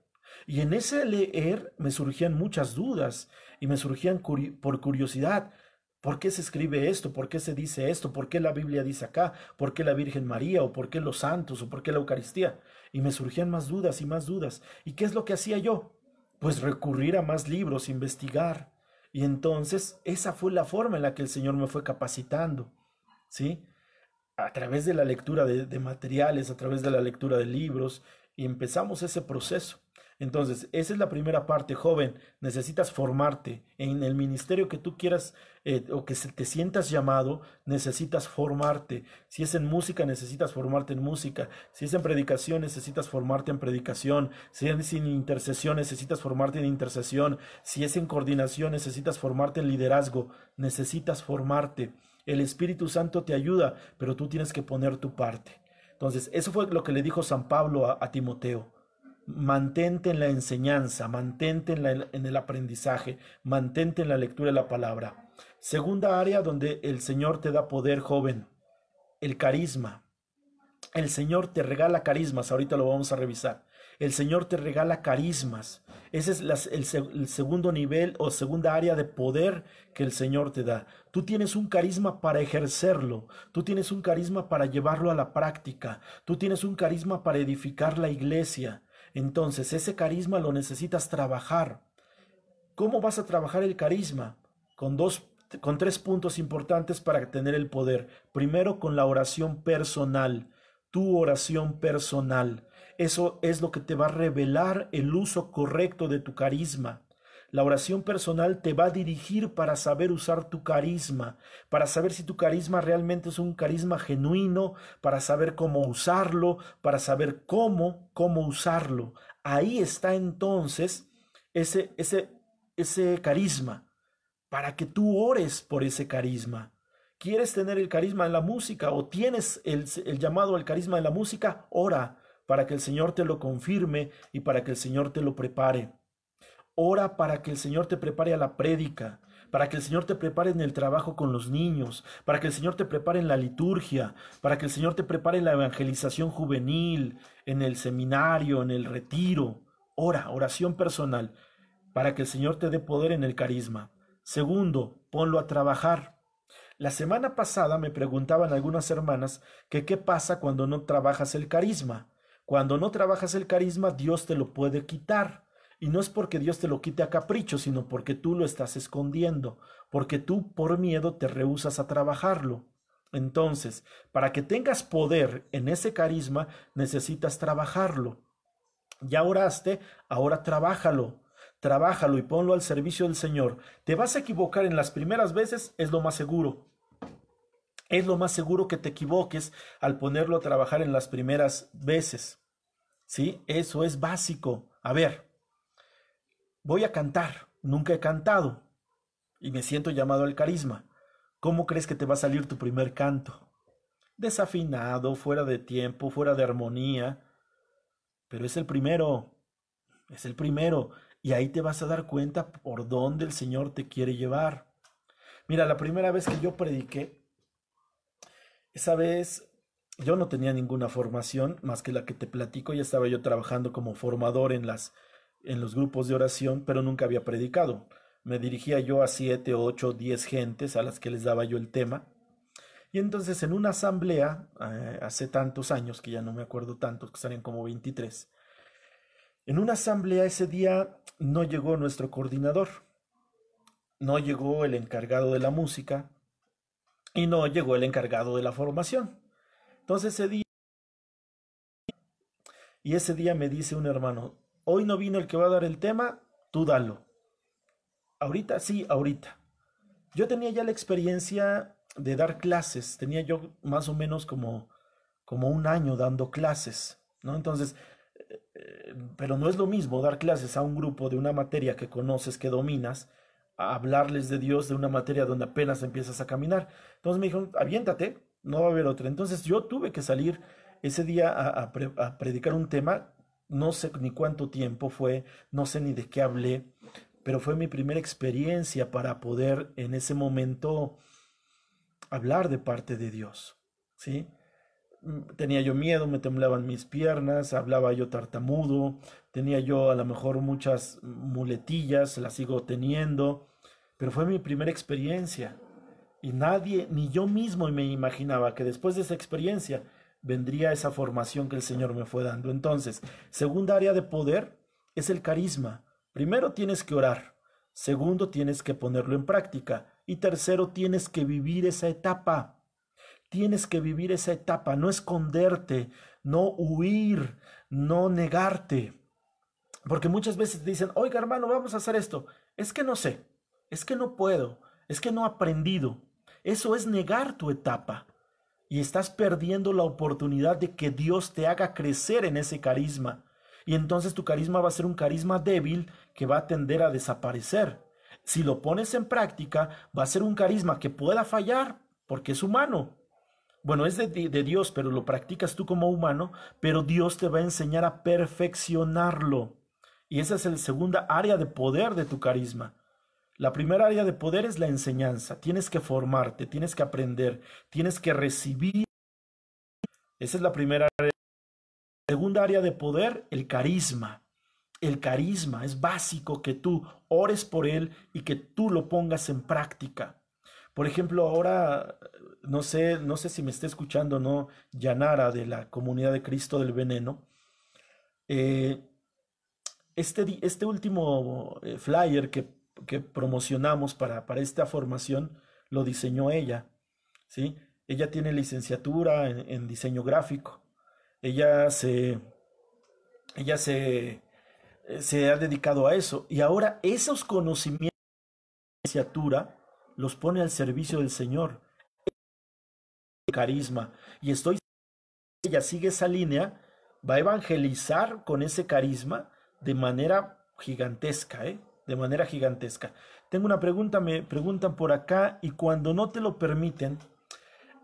S1: Y en ese leer me surgían muchas dudas y me surgían por curiosidad. ¿Por qué se escribe esto? ¿Por qué se dice esto? ¿Por qué la Biblia dice acá? ¿Por qué la Virgen María? ¿O por qué los santos? ¿O por qué la Eucaristía? Y me surgían más dudas y más dudas. ¿Y qué es lo que hacía yo? Pues recurrir a más libros, investigar. Y entonces esa fue la forma en la que el Señor me fue capacitando, ¿sí? A través de la lectura de materiales, a través de la lectura de libros, y empezamos ese proceso. Entonces, esa es la primera parte, joven. Necesitas formarte en el ministerio que tú quieras o que te sientas llamado, necesitas formarte. Si es en música, necesitas formarte en música. Si es en predicación, necesitas formarte en predicación. Si es en intercesión, necesitas formarte en intercesión. Si es en coordinación, necesitas formarte en liderazgo. Necesitas formarte. El Espíritu Santo te ayuda, pero tú tienes que poner tu parte. Entonces, eso fue lo que le dijo San Pablo a Timoteo. Mantente en la enseñanza, mantente en el aprendizaje, mantente en la lectura de la palabra. Segunda área donde el Señor te da poder, joven, el carisma. El Señor te regala carismas, ahorita lo vamos a revisar. El Señor te regala carismas. Ese es el segundo nivel o segunda área de poder que el Señor te da. Tú tienes un carisma para ejercerlo. Tú tienes un carisma para llevarlo a la práctica. Tú tienes un carisma para edificar la iglesia. Entonces, ese carisma lo necesitas trabajar. ¿Cómo vas a trabajar el carisma? Con tres puntos importantes para tener el poder. Primero, con la oración personal. Tu oración personal. Eso es lo que te va a revelar el uso correcto de tu carisma. La oración personal te va a dirigir para saber usar tu carisma, para saber si tu carisma realmente es un carisma genuino, para saber cómo usarlo, para saber cómo usarlo. Ahí está entonces ese carisma, para que tú ores por ese carisma. ¿Quieres tener el carisma en la música o tienes el llamado al carisma de la música? Ora para que el Señor te lo confirme y para que el Señor te lo prepare. Ora para que el Señor te prepare a la prédica, para que el Señor te prepare en el trabajo con los niños, para que el Señor te prepare en la liturgia, para que el Señor te prepare en la evangelización juvenil, en el seminario, en el retiro. Ora, oración personal, para que el Señor te dé poder en el carisma. Segundo, ponlo a trabajar. La semana pasada me preguntaban algunas hermanas que qué pasa cuando no trabajas el carisma. Cuando no trabajas el carisma, Dios te lo puede quitar. Y no es porque Dios te lo quite a capricho, sino porque tú lo estás escondiendo, porque tú por miedo te rehusas a trabajarlo. Entonces, para que tengas poder en ese carisma, necesitas trabajarlo. Ya oraste, ahora trabájalo. Trabájalo y ponlo al servicio del Señor. Te vas a equivocar en las primeras veces, es lo más seguro. Es lo más seguro que te equivoques al ponerlo a trabajar en las primeras veces, ¿sí? Eso es básico. A ver, voy a cantar, nunca he cantado y me siento llamado al carisma. ¿Cómo crees que te va a salir tu primer canto? Desafinado, fuera de tiempo, fuera de armonía, pero es el primero, y ahí te vas a dar cuenta por dónde el Señor te quiere llevar. Mira, la primera vez que yo prediqué, esa vez yo no tenía ninguna formación más que la que te platico, ya estaba yo trabajando como formador en los grupos de oración, pero nunca había predicado. Me dirigía yo a 7, 8, 10 gentes a las que les daba yo el tema. Y entonces en una asamblea, hace tantos años, que ya no me acuerdo tantos, que estarían como 23, en una asamblea ese día no llegó nuestro coordinador, no llegó el encargado de la música y no llegó el encargado de la formación. Entonces ese día me dice un hermano, hoy no vino el que va a dar el tema, tú dalo. Ahorita, sí, ahorita. Yo tenía ya la experiencia de dar clases, tenía yo más o menos como un año dando clases, ¿no? Entonces, pero no es lo mismo dar clases a un grupo de una materia que conoces, que dominas, a hablarles de Dios de una materia donde apenas empiezas a caminar. Entonces me dijeron, aviéntate, no va a haber otra. Entonces yo tuve que salir ese día a predicar un tema, no sé ni cuánto tiempo fue, no sé ni de qué hablé, pero fue mi primera experiencia para poder en ese momento hablar de parte de Dios, ¿sí? Tenía yo miedo, me temblaban mis piernas, hablaba yo tartamudo, tenía yo a lo mejor muchas muletillas, las sigo teniendo, pero fue mi primera experiencia y nadie, ni yo mismo me imaginaba que después de esa experiencia vendría esa formación que el Señor me fue dando. Entonces, segunda área de poder es el carisma. Primero tienes que orar, segundo tienes que ponerlo en práctica y tercero tienes que vivir esa etapa. Tienes que vivir esa etapa, no esconderte, no huir, no negarte. Porque muchas veces te dicen, oiga hermano, vamos a hacer esto. Es que no sé, es que no puedo, es que no he aprendido. Eso es negar tu etapa. Y estás perdiendo la oportunidad de que Dios te haga crecer en ese carisma. Y entonces tu carisma va a ser un carisma débil que va a tender a desaparecer. Si lo pones en práctica, va a ser un carisma que pueda fallar, porque es humano. Bueno, es de Dios, pero lo practicas tú como humano, pero Dios te va a enseñar a perfeccionarlo. Y esa es la segunda área de poder de tu carisma. La primera área de poder es la enseñanza. Tienes que formarte, tienes que aprender, tienes que recibir. Esa es la primera área. La segunda área de poder, el carisma. El carisma es básico que tú ores por él y que tú lo pongas en práctica. Por ejemplo, ahora no sé si me está escuchando, ¿no? Yanara de la Comunidad de Cristo del Veneno. Eh, este último flyer que promocionamos para esta formación lo diseñó ella, ¿sí? Ella tiene licenciatura en diseño gráfico. Ella se, ella se ha dedicado a eso y ahora esos conocimientos de licenciatura los pone al servicio del Señor, carisma. Y estoy ella sigue esa línea, va a evangelizar con ese carisma de manera gigantesca, ¿eh? De manera gigantesca. Tengo una pregunta, me preguntan por acá, y cuando no te lo permiten,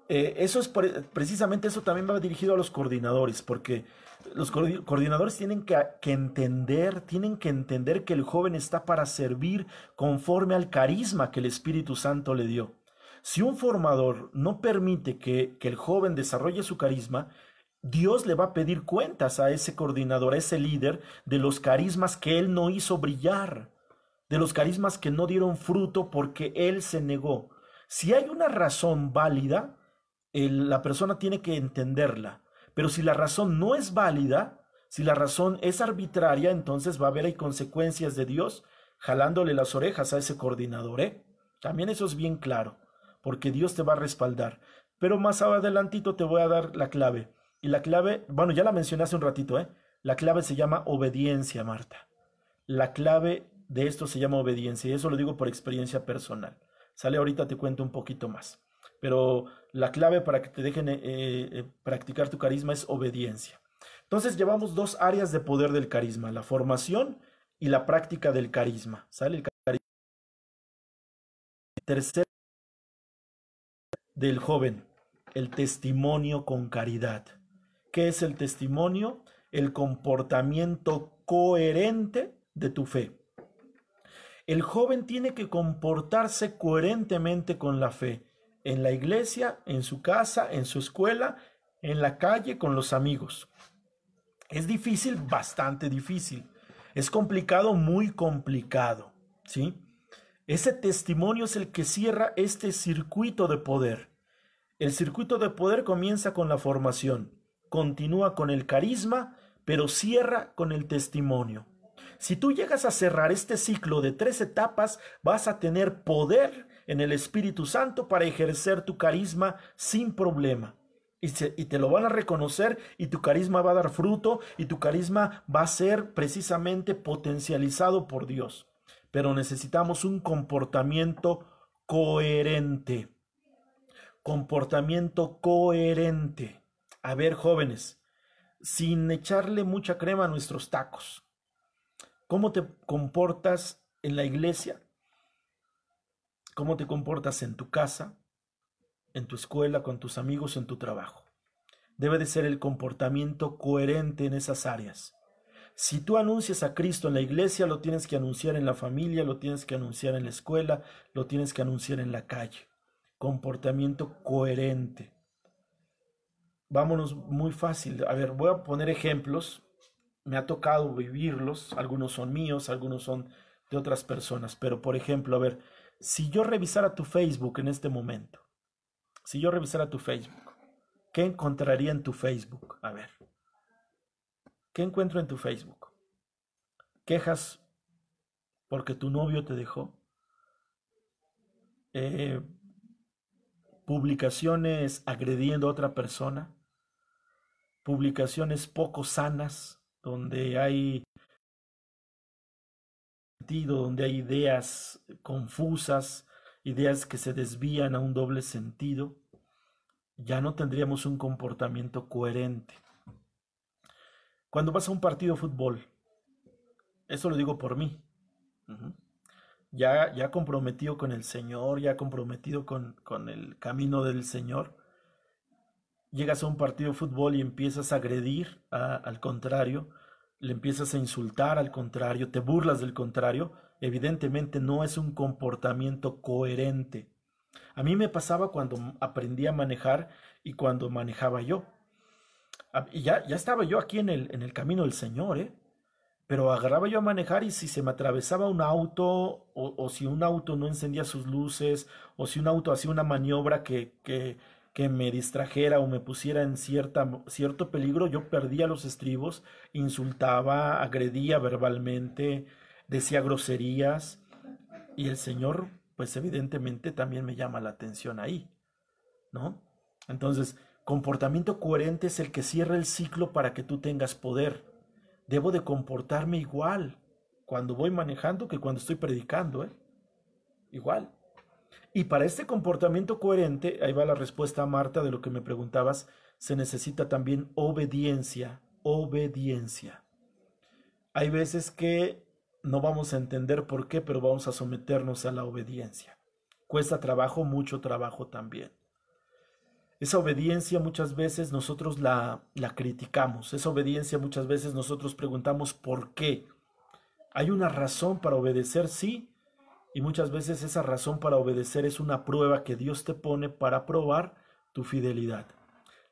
S1: eso es precisamente eso también va dirigido a los coordinadores, porque los coordinadores tienen que entender que el joven está para servir conforme al carisma que el Espíritu Santo le dio. Si un formador no permite que el joven desarrolle su carisma, Dios le va a pedir cuentas a ese coordinador, a ese líder, de los carismas que él no hizo brillar, de los carismas que no dieron fruto porque él se negó. Si hay una razón válida, la persona tiene que entenderla. Pero si la razón no es válida, si la razón es arbitraria, entonces va a haber ahí consecuencias de Dios jalándole las orejas a ese coordinador, ¿eh? También eso es bien claro, porque Dios te va a respaldar. Pero más adelantito te voy a dar la clave. Y la clave, bueno, ya la mencioné hace un ratito, ¿eh? La clave se llama obediencia, Marta. La clave de esto se llama obediencia y eso lo digo por experiencia personal. Sale ahorita te cuento un poquito más. Pero La clave para que te dejen practicar tu carisma es obediencia. Entonces llevamos dos áreas de poder del carisma, la formación y la práctica del carisma. ¿Sale? El tercer del joven, el testimonio con caridad. ¿Qué es el testimonio? El comportamiento coherente de tu fe. El joven tiene que comportarse coherentemente con la fe, en la iglesia, en su casa, en su escuela, en la calle, con los amigos. Es difícil, bastante difícil. Es complicado, muy complicado, ¿sí? Ese testimonio es el que cierra este circuito de poder. El circuito de poder comienza con la formación, continúa con el carisma, pero cierra con el testimonio. Si tú llegas a cerrar este ciclo de 3 etapas, vas a tener poder en el Espíritu Santo para ejercer tu carisma sin problema. Y te lo van a reconocer y tu carisma va a dar fruto y tu carisma va a ser precisamente potencializado por Dios. Pero necesitamos un comportamiento coherente. Comportamiento coherente. A ver, jóvenes, sin echarle mucha crema a nuestros tacos. ¿Cómo te comportas en la iglesia? ¿Cómo te comportas en tu casa, en tu escuela, con tus amigos, en tu trabajo? Debe de ser el comportamiento coherente en esas áreas. Si tú anuncias a Cristo en la iglesia, lo tienes que anunciar en la familia, lo tienes que anunciar en la escuela, lo tienes que anunciar en la calle. Comportamiento coherente. Vámonos muy fácil. A ver, voy a poner ejemplos. Me ha tocado vivirlos. Algunos son míos, algunos son de otras personas. Pero, por ejemplo, a ver, si yo revisara tu Facebook en este momento, si yo revisara tu Facebook, ¿qué encontraría en tu Facebook? A ver, ¿qué encuentro en tu Facebook? ¿Quejas porque tu novio te dejó? Eh, ¿Publicaciones agrediendo a otra persona? ¿Publicaciones poco sanas donde hay sentido, donde hay ideas confusas, ideas que se desvían a un doble sentido? Ya no tendríamos un comportamiento coherente. Cuando vas a un partido de fútbol, eso lo digo por mí, uh-huh, ya comprometido con el Señor, ya comprometido con el camino del Señor, llegas a un partido de fútbol y empiezas a agredir al contrario, le empiezas a insultar al contrario, te burlas del contrario, evidentemente no es un comportamiento coherente. A mí me pasaba cuando aprendí a manejar y cuando manejaba yo. Y ya estaba yo aquí en el camino del Señor, ¿eh? Pero agarraba yo a manejar y si se me atravesaba un auto o si un auto no encendía sus luces o si un auto hacía una maniobra que me distrajera o me pusiera en cierto peligro, yo perdía los estribos, insultaba, agredía verbalmente, decía groserías y el Señor pues evidentemente también me llama la atención ahí, ¿no? Entonces, comportamiento coherente es el que cierra el ciclo para que tú tengas poder. Debo de comportarme igual cuando voy manejando que cuando estoy predicando, ¿eh? Igual. Y para este comportamiento coherente, ahí va la respuesta a Marta de lo que me preguntabas, se necesita también obediencia, obediencia. Hay veces que no vamos a entender por qué, pero vamos a someternos a la obediencia. Cuesta trabajo, mucho trabajo también. Esa obediencia muchas veces nosotros la criticamos, esa obediencia muchas veces nosotros preguntamos por qué. Hay una razón para obedecer, sí, y muchas veces esa razón para obedecer es una prueba que Dios te pone para probar tu fidelidad.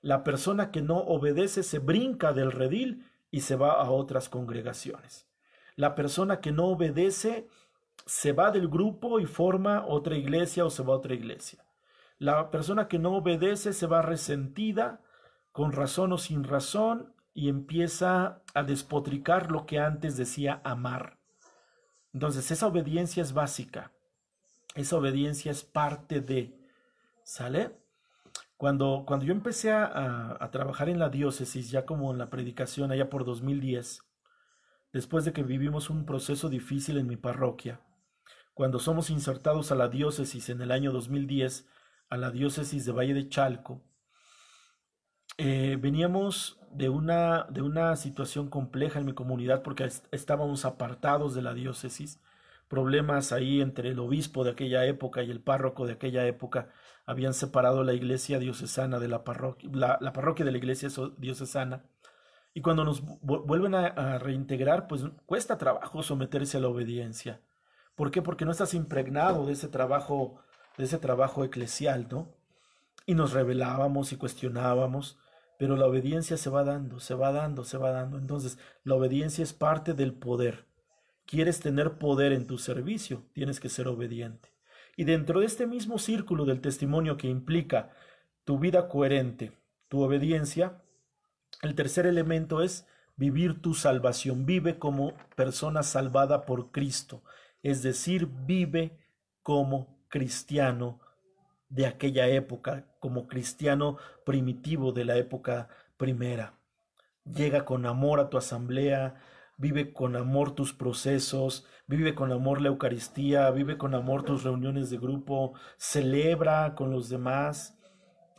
S1: La persona que no obedece se brinca del redil y se va a otras congregaciones. La persona que no obedece se va del grupo y forma otra iglesia o se va a otra iglesia. La persona que no obedece se va resentida, con razón o sin razón, y empieza a despotricar lo que antes decía amar. Entonces, esa obediencia es básica. Esa obediencia es parte de, ¿sale? Cuando yo empecé a trabajar en la diócesis, ya como en la predicación, allá por 2010, después de que vivimos un proceso difícil en mi parroquia, cuando somos insertados a la diócesis en el año 2010, a la diócesis de Valle de Chalco, veníamos de una situación compleja en mi comunidad porque estábamos apartados de la diócesis, problemas ahí entre el obispo de aquella época y el párroco de aquella época habían separado la iglesia diocesana de la parroquia, la parroquia de la iglesia diocesana, y cuando nos vuelven a reintegrar, pues cuesta trabajo someterse a la obediencia. ¿Por qué? Porque no estás impregnado de ese trabajo eclesial, ¿no? Y nos rebelábamos y cuestionábamos, pero la obediencia se va dando, se va dando, se va dando. Entonces, la obediencia es parte del poder. ¿Quieres tener poder en tu servicio? Tienes que ser obediente. Y dentro de este mismo círculo del testimonio que implica tu vida coherente, tu obediencia, el tercer elemento es vivir tu salvación. Vive como persona salvada por Cristo. Es decir, vive como cristiano de aquella época, como cristiano primitivo de la época primera. Llega con amor a tu asamblea, vive con amor tus procesos, vive con amor la Eucaristía, vive con amor tus reuniones de grupo, celebra con los demás.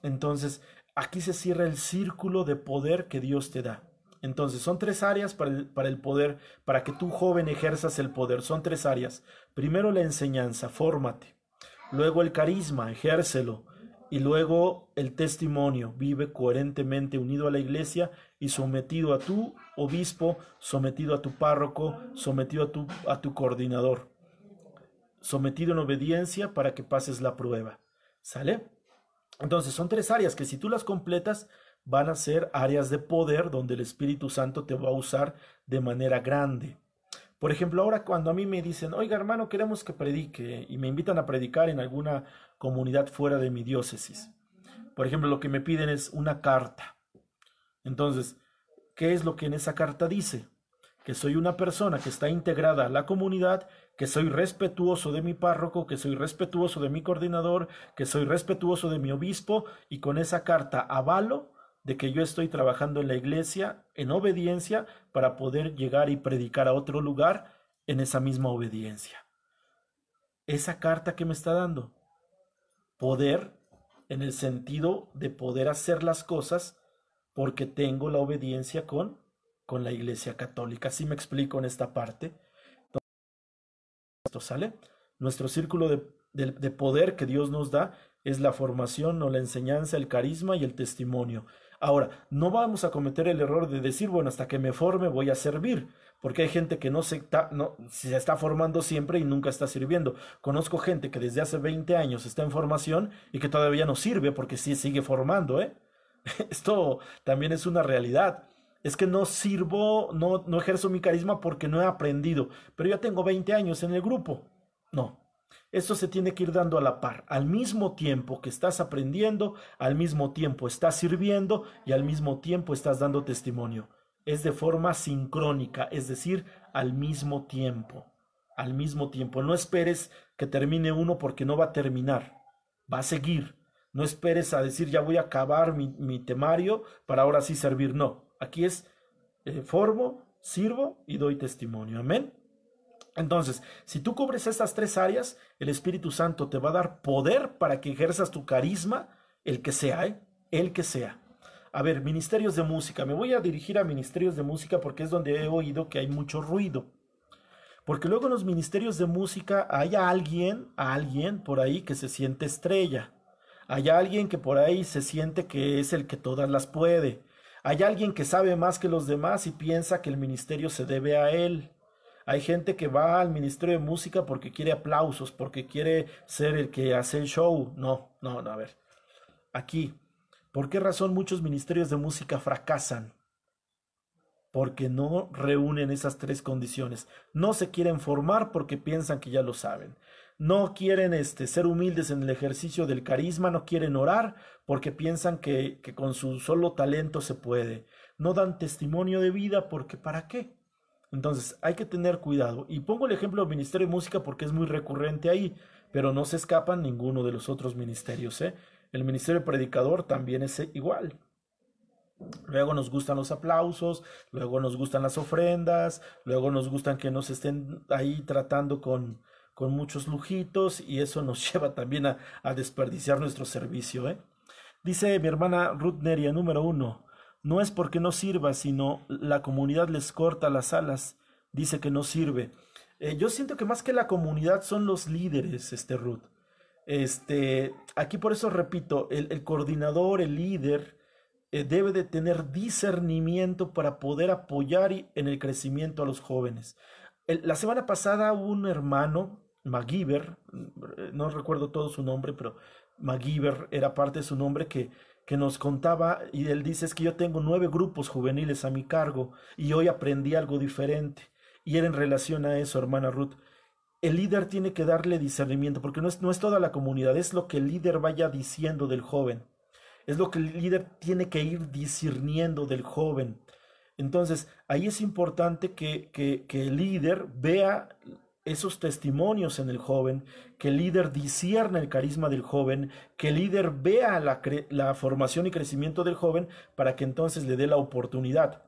S1: Entonces, aquí se cierra el círculo de poder que Dios te da. Entonces, son tres áreas para el poder, para que tú joven ejerzas el poder. Son tres áreas. Primero la enseñanza, fórmate. Luego el carisma, ejércelo. Y luego el testimonio, vive coherentemente unido a la iglesia y sometido a tu obispo, sometido a tu párroco, sometido a tu coordinador. Sometido en obediencia para que pases la prueba. ¿Sale? Entonces son tres áreas que si tú las completas van a ser áreas de poder donde el Espíritu Santo te va a usar de manera grande. Por ejemplo, ahora cuando a mí me dicen, oiga hermano, queremos que predique y me invitan a predicar en alguna comunidad fuera de mi diócesis. Por ejemplo, lo que me piden es una carta. Entonces, ¿qué es lo que en esa carta dice? Que soy una persona que está integrada a la comunidad, que soy respetuoso de mi párroco, que soy respetuoso de mi coordinador, que soy respetuoso de mi obispo, y con esa carta avalo de que yo estoy trabajando en la iglesia en obediencia para poder llegar y predicar a otro lugar en esa misma obediencia. Esa carta que me está dando poder en el sentido de poder hacer las cosas porque tengo la obediencia con la iglesia católica. ¿Sí me explico en esta parte? Esto sale. Nuestro círculo de poder que Dios nos da es la formación o la enseñanza, el carisma y el testimonio. Ahora, no vamos a cometer el error de decir, bueno, hasta que me forme voy a servir, porque hay gente que no se está formando siempre y nunca está sirviendo. Conozco gente que desde hace 20 años está en formación y que todavía no sirve porque sí sigue formando, ¿eh? Esto también es una realidad. Es que no sirvo, no ejerzo mi carisma porque no he aprendido, pero ya tengo 20 años en el grupo. No, esto se tiene que ir dando a la par. Al mismo tiempo que estás aprendiendo, al mismo tiempo estás sirviendo y al mismo tiempo estás dando testimonio. Es de forma sincrónica, es decir, al mismo tiempo. Al mismo tiempo. No esperes que termine uno porque no va a terminar. Va a seguir. No esperes a decir ya voy a acabar mi temario para ahora sí servir. No. Aquí es formo, sirvo y doy testimonio. Amén. Entonces, si tú cubres estas tres áreas, el Espíritu Santo te va a dar poder para que ejerzas tu carisma, el que sea, ¿eh? El que sea. A ver, ministerios de música. Me voy a dirigir a ministerios de música porque es donde he oído que hay mucho ruido. Porque luego en los ministerios de música hay alguien por ahí que se siente estrella. Hay alguien que por ahí se siente que es el que todas las puede. Hay alguien que sabe más que los demás y piensa que el ministerio se debe a él. Hay gente que va al ministerio de música porque quiere aplausos, porque quiere ser el que hace el show. No, a ver. Aquí, ¿por qué razón muchos ministerios de música fracasan? Porque no reúnen esas tres condiciones. No se quieren formar porque piensan que ya lo saben. No quieren ser humildes en el ejercicio del carisma, no quieren orar porque piensan que con su solo talento se puede. No dan testimonio de vida porque ¿para qué? Entonces hay que tener cuidado. Y pongo el ejemplo del Ministerio de Música porque es muy recurrente ahí, pero no se escapan ninguno de los otros ministerios, ¿eh? El Ministerio de Predicador también es igual. Luego nos gustan los aplausos, luego nos gustan las ofrendas, luego nos gustan que nos estén ahí tratando con muchos lujitos y eso nos lleva también a desperdiciar nuestro servicio, ¿eh? Dice mi hermana Ruth Neria, número uno, no es porque no sirva, sino la comunidad les corta las alas, dice que no sirve. Yo siento que más que la comunidad son los líderes, Ruth. Aquí por eso repito, el coordinador, el líder, debe de tener discernimiento para poder apoyar en el crecimiento a los jóvenes. La semana pasada hubo un hermano, MacGyver, no recuerdo todo su nombre, pero MacGyver era parte de su nombre que nos contaba y él dice, es que yo tengo 9 grupos juveniles a mi cargo y hoy aprendí algo diferente. Y era en relación a eso, hermana Ruth. El líder tiene que darle discernimiento, porque no es toda la comunidad, es lo que el líder vaya diciendo del joven. Es lo que el líder tiene que ir discerniendo del joven. Entonces, ahí es importante que el líder vea esos testimonios en el joven, que el líder discierna el carisma del joven, que el líder vea la formación y crecimiento del joven para que entonces le dé la oportunidad.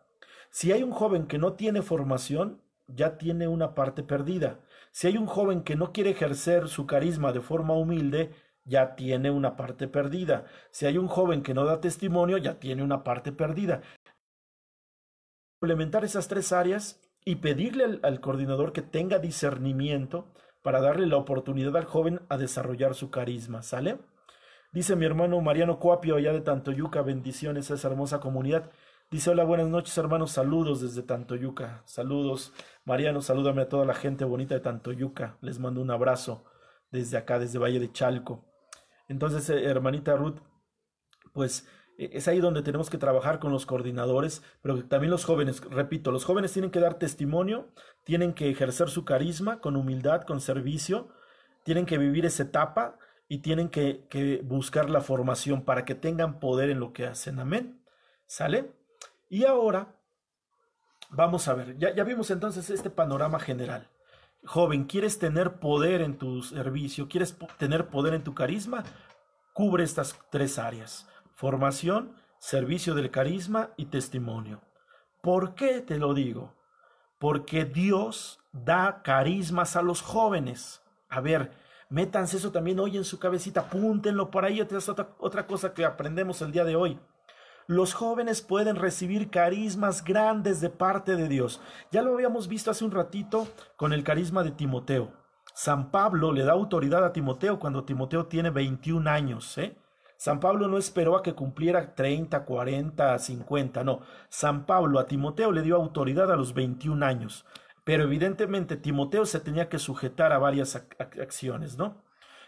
S1: Si hay un joven que no tiene formación, ya tiene una parte perdida. Si hay un joven que no quiere ejercer su carisma de forma humilde, ya tiene una parte perdida. Si hay un joven que no da testimonio, ya tiene una parte perdida. Implementar esas 3 áreas y pedirle al coordinador que tenga discernimiento para darle la oportunidad al joven a desarrollar su carisma, ¿sale? Dice mi hermano Mariano Cuapio, allá de Tantoyuca, bendiciones a esa hermosa comunidad. Dice, hola, buenas noches, hermanos, saludos desde Tantoyuca. Saludos, Mariano, salúdame a toda la gente bonita de Tantoyuca. Les mando un abrazo desde acá, desde Valle de Chalco. Entonces, hermanita Ruth, pues es ahí donde tenemos que trabajar con los coordinadores, pero también los jóvenes, repito, los jóvenes tienen que dar testimonio, tienen que ejercer su carisma con humildad, con servicio, tienen que vivir esa etapa y tienen que buscar la formación para que tengan poder en lo que hacen. Amén. ¿Sale? Y ahora vamos a ver, ya vimos entonces este panorama general. Joven, ¿quieres tener poder en tu servicio? ¿Quieres tener poder en tu carisma? Cubre estas 3 áreas: formación, servicio del carisma y testimonio. ¿Por qué te lo digo? Porque Dios da carismas a los jóvenes. A ver, métanse eso también hoy en su cabecita, apúntenlo por ahí. Otra cosa que aprendemos el día de hoy. Los jóvenes pueden recibir carismas grandes de parte de Dios. Ya lo habíamos visto hace un ratito con el carisma de Timoteo. San Pablo le da autoridad a Timoteo cuando Timoteo tiene 21 años, ¿eh? San Pablo no esperó a que cumpliera 30, 40, 50, no. San Pablo a Timoteo le dio autoridad a los 21 años. Pero evidentemente Timoteo se tenía que sujetar a varias acciones, ¿no?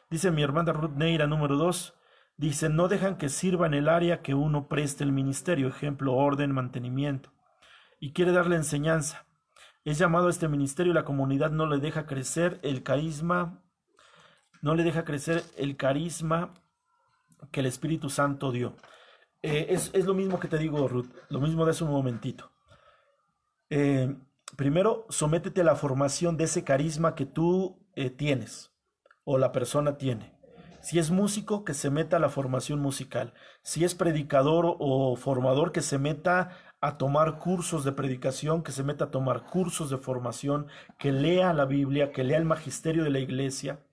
S1: Dice mi hermana Ruth Neira, número 2. Dice, no dejan que sirva en el área que uno preste el ministerio, ejemplo, orden, mantenimiento. Y quiere darle enseñanza. Es llamado a este ministerio y la comunidad no le deja crecer el carisma, que el Espíritu Santo dio. Es lo mismo que te digo, Ruth, lo mismo de hace un momentito. Primero, sométete a la formación de ese carisma que tú tienes o la persona tiene. Si es músico, que se meta a la formación musical. Si es predicador o formador, que se meta a tomar cursos de predicación, que se meta a tomar cursos de formación, que lea la Biblia, que lea el magisterio de la iglesia.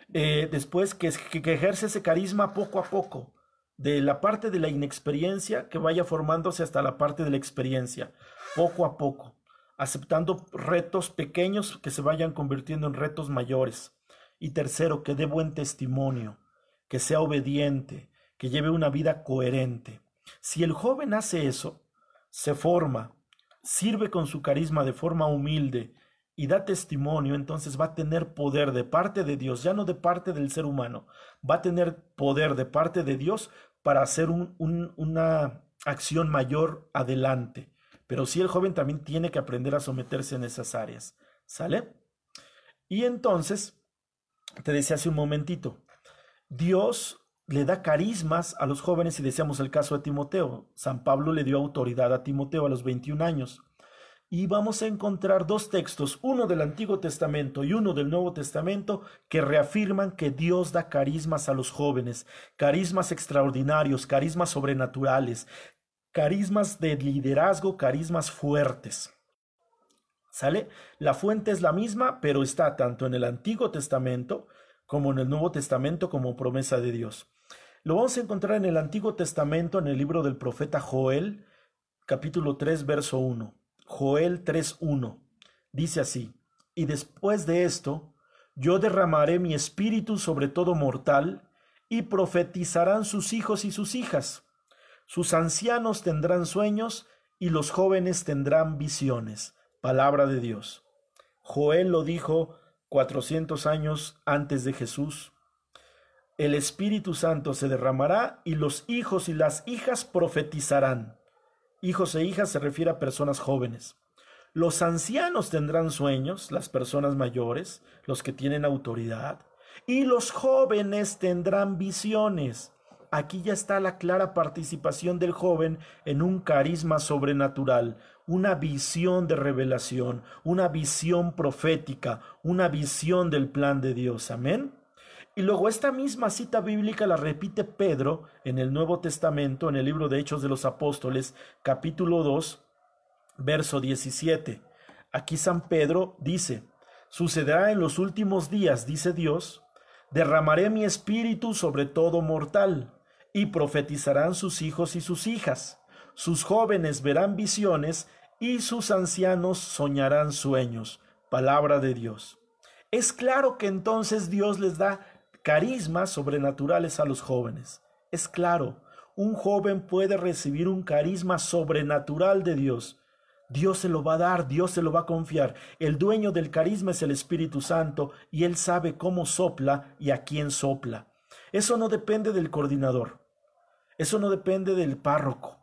S1: Después, que ejerce ese carisma poco a poco, de la parte de la inexperiencia, que vaya formándose hasta la parte de la experiencia, poco a poco, aceptando retos pequeños que se vayan convirtiendo en retos mayores. Y tercero, que dé buen testimonio, que sea obediente, que lleve una vida coherente. Si el joven hace eso, se forma, sirve con su carisma de forma humilde y da testimonio, entonces va a tener poder de parte de Dios, ya no de parte del ser humano, va a tener poder de parte de Dios para hacer una acción mayor adelante. Pero sí, el joven también tiene que aprender a someterse en esas áreas. ¿Sale? Y entonces, te decía hace un momentito, Dios le da carismas a los jóvenes y decíamos el caso de Timoteo. San Pablo le dio autoridad a Timoteo a los 21 años. Y vamos a encontrar 2 textos, uno del Antiguo Testamento y uno del Nuevo Testamento, que reafirman que Dios da carismas a los jóvenes, carismas extraordinarios, carismas sobrenaturales, carismas de liderazgo, carismas fuertes. ¿Sale? La fuente es la misma, pero está tanto en el Antiguo Testamento como en el Nuevo Testamento como promesa de Dios. Lo vamos a encontrar en el Antiguo Testamento, en el libro del profeta Joel, capítulo 3, verso 1. Joel 3:1. Dice así: y después de esto, yo derramaré mi espíritu sobre todo mortal, y profetizarán sus hijos y sus hijas. Sus ancianos tendrán sueños, y los jóvenes tendrán visiones. Palabra de Dios. Joel lo dijo 400 años antes de Jesús. El Espíritu Santo se derramará y los hijos y las hijas profetizarán. Hijos e hijas se refiere a personas jóvenes. Los ancianos tendrán sueños, las personas mayores, los que tienen autoridad, y los jóvenes tendrán visiones. Aquí ya está la clara participación del joven en un carisma sobrenatural, una visión de revelación, una visión profética, una visión del plan de Dios. Amén. Y luego esta misma cita bíblica la repite Pedro en el Nuevo Testamento, en el libro de Hechos de los Apóstoles, capítulo 2, verso 17. Aquí San Pedro dice: sucederá en los últimos días, dice Dios, derramaré mi espíritu sobre todo mortal, y profetizarán sus hijos y sus hijas. Sus jóvenes verán visiones, y sus ancianos soñarán sueños. Palabra de Dios. Es claro que entonces Dios les da carismas sobrenaturales a los jóvenes. Es claro, un joven puede recibir un carisma sobrenatural de Dios. Dios se lo va a dar, Dios se lo va a confiar. El dueño del carisma es el Espíritu Santo y Él sabe cómo sopla y a quién sopla. Eso no depende del coordinador, eso no depende del párroco,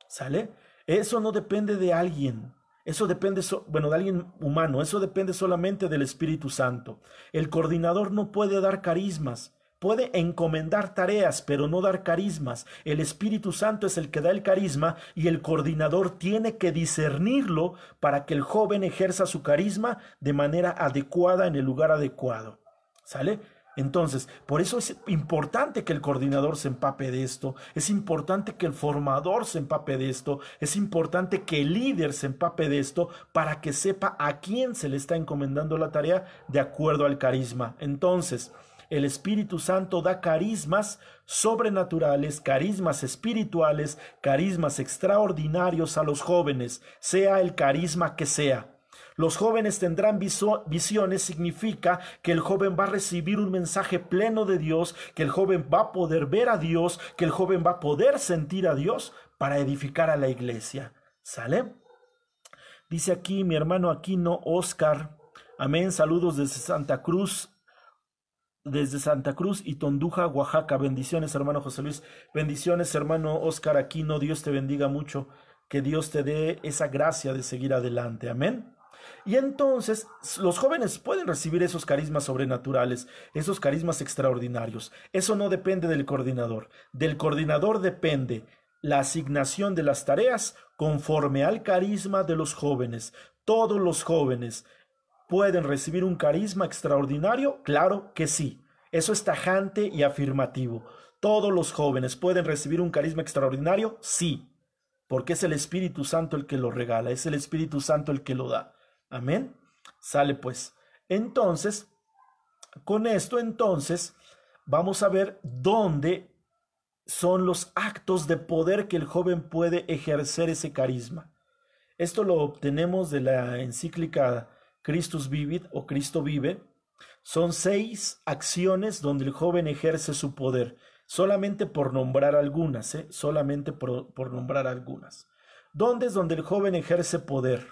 S1: ¿sale? Eso no depende de alguien, eso depende, de alguien humano, eso depende solamente del Espíritu Santo. El coordinador no puede dar carismas. Puede encomendar tareas, pero no dar carismas. El Espíritu Santo es el que da el carisma y el coordinador tiene que discernirlo para que el joven ejerza su carisma de manera adecuada en el lugar adecuado. ¿Sale? Entonces, por eso es importante que el coordinador se empape de esto, es importante que el formador se empape de esto, es importante que el líder se empape de esto para que sepa a quién se le está encomendando la tarea de acuerdo al carisma. Entonces, el Espíritu Santo da carismas sobrenaturales, carismas espirituales, carismas extraordinarios a los jóvenes, sea el carisma que sea. Los jóvenes tendrán visiones, significa que el joven va a recibir un mensaje pleno de Dios, que el joven va a poder ver a Dios, que el joven va a poder sentir a Dios para edificar a la iglesia. ¿Sale? Dice aquí mi hermano Aquino Oscar, amén, saludos desde Santa Cruz y Tonduja, Oaxaca. Bendiciones, hermano José Luis. Bendiciones, hermano Oscar Aquino. Dios te bendiga mucho. Que Dios te dé esa gracia de seguir adelante. Amén. Y entonces los jóvenes pueden recibir esos carismas sobrenaturales, esos carismas extraordinarios. Eso no depende del coordinador. Del coordinador depende la asignación de las tareas conforme al carisma de los jóvenes. Todos los jóvenes ¿pueden recibir un carisma extraordinario? Claro que sí. Eso es tajante y afirmativo. ¿Todos los jóvenes pueden recibir un carisma extraordinario? Sí, porque es el Espíritu Santo el que lo regala, es el Espíritu Santo el que lo da. Amén. Sale pues. Entonces, con esto vamos a ver dónde son los actos de poder que el joven puede ejercer ese carisma. Esto lo obtenemos de la encíclica Christus Vivit o Cristo Vive. Son 6 acciones donde el joven ejerce su poder, solamente por nombrar algunas, solamente por nombrar algunas. ¿Dónde es donde el joven ejerce poder?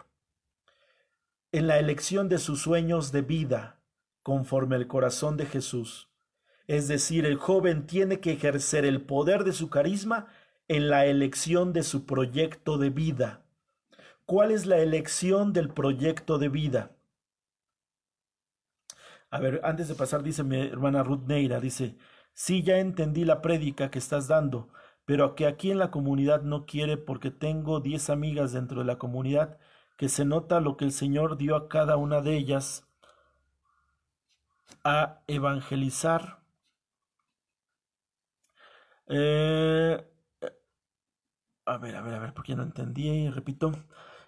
S1: En la elección de sus sueños de vida, conforme al corazón de Jesús. Es decir, el joven tiene que ejercer el poder de su carisma en la elección de su proyecto de vida. ¿Cuál es la elección del proyecto de vida? A ver, antes de pasar, dice mi hermana Ruth Neira, dice, sí, ya entendí la prédica que estás dando, pero que aquí en la comunidad no quiere porque tengo 10 amigas dentro de la comunidad que se nota lo que el Señor dio a cada una de ellas a evangelizar. A ver, porque no entendí, repito.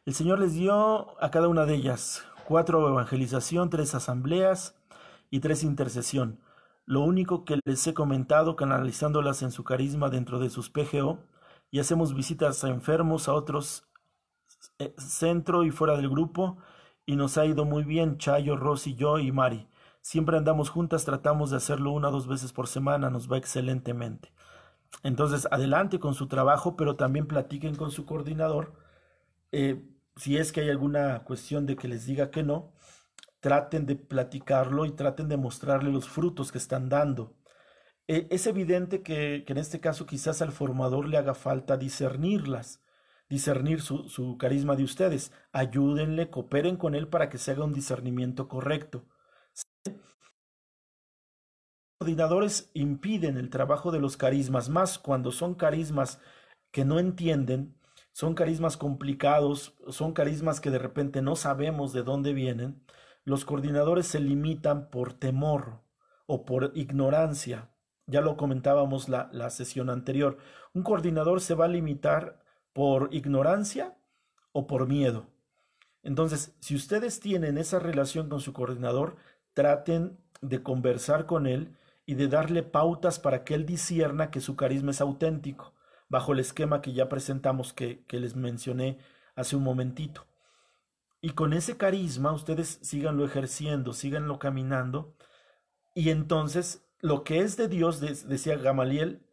S1: El Señor les dio a cada una de ellas 4 evangelización, 3 asambleas y 3 intercesión. Lo único que les he comentado, canalizándolas en su carisma dentro de sus PGO, y hacemos visitas a enfermos, a otros centro y fuera del grupo, y nos ha ido muy bien, Chayo, Rosy, yo y Mari. Siempre andamos juntas, tratamos de hacerlo 1 o 2 veces por semana, nos va excelentemente. Entonces, adelante con su trabajo, pero también platiquen con su coordinador. Si es que hay alguna cuestión de que les diga que no, traten de platicarlo y traten de mostrarle los frutos que están dando. Es evidente que en este caso quizás al formador le haga falta discernirlas, discernir su carisma de ustedes. Ayúdenle, cooperen con él para que se haga un discernimiento correcto. Coordinadores impiden el trabajo de los carismas, más cuando son carismas que no entienden, son carismas complicados, son carismas que de repente no sabemos de dónde vienen. Los coordinadores se limitan por temor o por ignorancia. Ya lo comentábamos la sesión anterior. Un coordinador se va a limitar por ignorancia o por miedo. Entonces, si ustedes tienen esa relación con su coordinador, traten de conversar con él y de darle pautas para que él discierna que su carisma es auténtico, bajo el esquema que ya presentamos, que les mencioné hace un momentito. Y con ese carisma ustedes síganlo ejerciendo, síganlo caminando, y entonces lo que es de Dios, decía Gamaliel,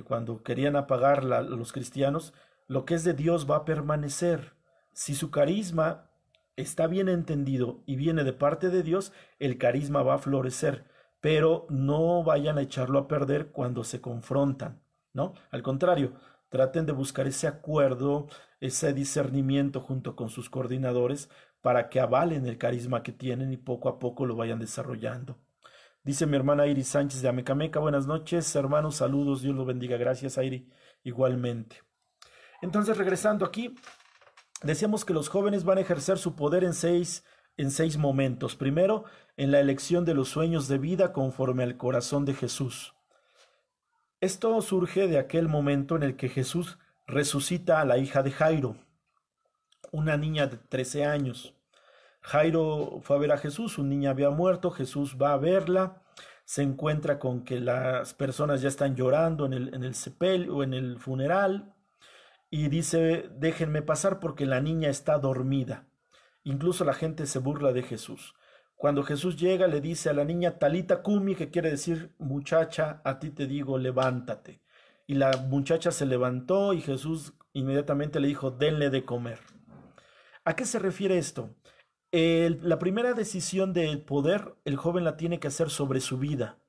S1: cuando querían apagar los cristianos, lo que es de Dios va a permanecer. Si su carisma está bien entendido y viene de parte de Dios, el carisma va a florecer, pero no vayan a echarlo a perder cuando se confrontan, ¿no? Al contrario, traten de buscar ese acuerdo, ese discernimiento junto con sus coordinadores para que avalen el carisma que tienen y poco a poco lo vayan desarrollando. Dice mi hermana Iris Sánchez de Amecameca, buenas noches, hermanos, saludos, Dios los bendiga, gracias Iris, igualmente. Entonces, regresando aquí, decíamos que los jóvenes van a ejercer su poder en seis momentos. Primero, en la elección de los sueños de vida conforme al corazón de Jesús. Esto surge de aquel momento en el que Jesús resucita a la hija de Jairo, una niña de 13 años. Jairo fue a ver a Jesús, un niño había muerto, Jesús va a verla, se encuentra con que las personas ya están llorando en el sepelio o en el funeral, y dice, déjenme pasar porque la niña está dormida. Incluso la gente se burla de Jesús. Cuando Jesús llega, le dice a la niña, Talita Kumi, que quiere decir, muchacha, a ti te digo, levántate. Y la muchacha se levantó y Jesús inmediatamente le dijo, denle de comer. ¿A qué se refiere esto? La primera decisión del poder, el joven la tiene que hacer sobre su vida.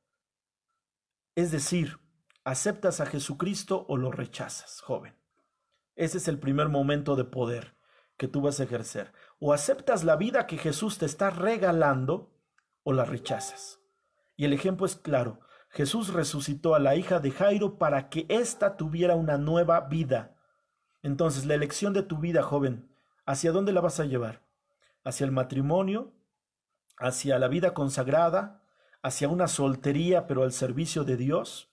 S1: Es decir, ¿aceptas a Jesucristo o lo rechazas, joven? Ese es el primer momento de poder que tú vas a ejercer. O aceptas la vida que Jesús te está regalando o la rechazas. Y el ejemplo es claro. Jesús resucitó a la hija de Jairo para que ésta tuviera una nueva vida. Entonces, la elección de tu vida, joven, ¿hacia dónde la vas a llevar? ¿Hacia el matrimonio? ¿Hacia la vida consagrada? ¿Hacia una soltería pero al servicio de Dios?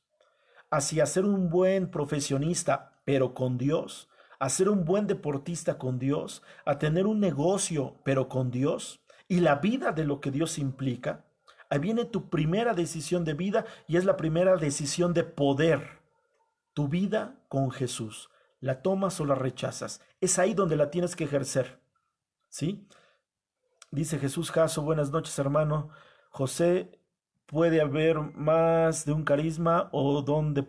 S1: ¿Hacia ser un buen profesionista pero con Dios? ¿A ser un buen deportista con Dios? ¿A tener un negocio pero con Dios? ¿Y la vida de lo que Dios implica? Ahí viene tu primera decisión de vida y es la primera decisión de poder. Tu vida con Jesús. ¿La tomas o la rechazas? Es ahí donde la tienes que ejercer. ¿Sí? Dice Jesús Jasso, buenas noches hermano. José, ¿puede haber más de un carisma o donde...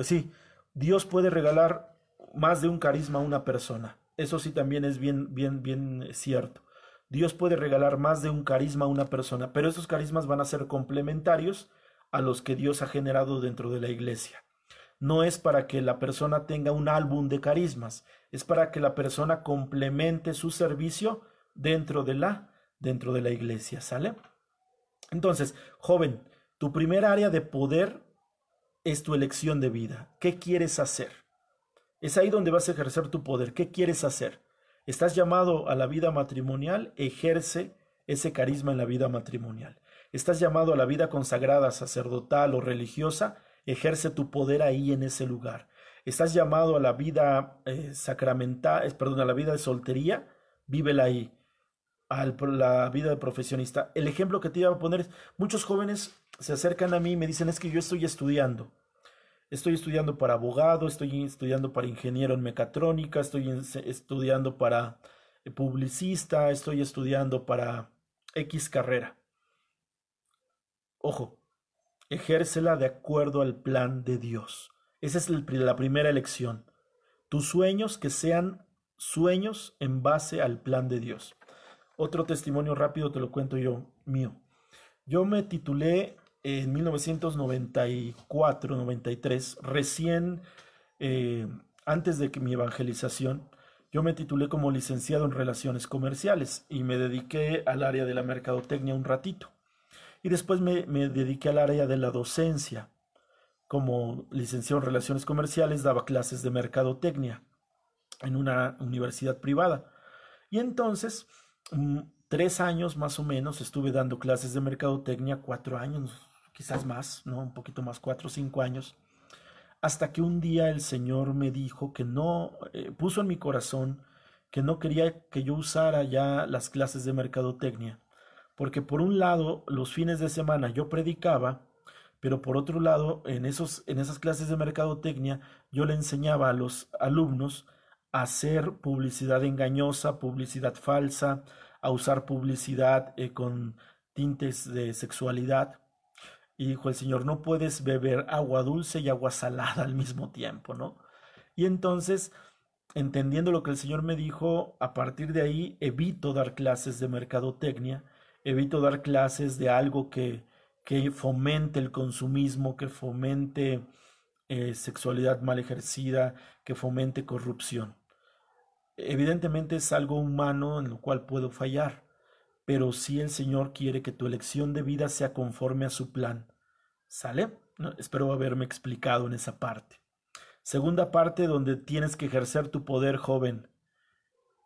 S1: sí, Dios puede regalar más de un carisma a una persona. Eso sí también es bien cierto. Dios puede regalar más de un carisma a una persona, pero esos carismas van a ser complementarios a los que Dios ha generado dentro de la iglesia. No es para que la persona tenga un álbum de carismas, es para que la persona complemente su servicio dentro de la iglesia, ¿sale? Entonces, joven, tu primer área de poder es tu elección de vida. ¿Qué quieres hacer? Es ahí donde vas a ejercer tu poder. ¿Qué quieres hacer? ¿Estás llamado a la vida matrimonial? Ejerce ese carisma en la vida matrimonial. ¿Estás llamado a la vida consagrada, sacerdotal o religiosa? Ejerce tu poder ahí en ese lugar. Estás llamado a la vida sacramental, perdón, a la vida de soltería, vívela ahí. La vida de profesionista. El ejemplo que te iba a poner es, muchos jóvenes se acercan a mí y me dicen, es que yo estoy estudiando. Estoy estudiando para abogado, estoy estudiando para ingeniero en mecatrónica, estudiando para publicista, estoy estudiando para X carrera. Ojo, ejércela de acuerdo al plan de Dios. Esa es la primera elección. Tus sueños que sean sueños en base al plan de Dios. Otro testimonio rápido te lo cuento yo, mío. Yo me titulé en 1994-93, recién antes de que mi evangelización, yo me titulé como licenciado en Relaciones Comerciales y me dediqué al área de la mercadotecnia un ratito. Y después me dediqué al área de la docencia. Como licenciado en Relaciones Comerciales, daba clases de mercadotecnia en una universidad privada. Y entonces, 3 años más o menos, estuve dando clases de mercadotecnia, 4 años, quizás más, ¿no? Un poquito más, 4 o 5 años, hasta que un día el Señor me dijo que no, puso en mi corazón que no quería que yo usara ya las clases de mercadotecnia, porque por un lado, los fines de semana yo predicaba, pero por otro lado, en esas clases de mercadotecnia, yo le enseñaba a los alumnos a hacer publicidad engañosa, publicidad falsa, a usar publicidad con tintes de sexualidad. Y dijo el Señor, no puedes beber agua dulce y agua salada al mismo tiempo, ¿no? Y entonces, entendiendo lo que el Señor me dijo, a partir de ahí evito dar clases de mercadotecnia, evito dar clases de algo que fomente el consumismo, que fomente sexualidad mal ejercida, que fomente corrupción. Evidentemente es algo humano en lo cual puedo fallar, pero sí el Señor quiere que tu elección de vida sea conforme a su plan. ¿Sale? No, espero haberme explicado en esa parte. Segunda parte donde tienes que ejercer tu poder, joven,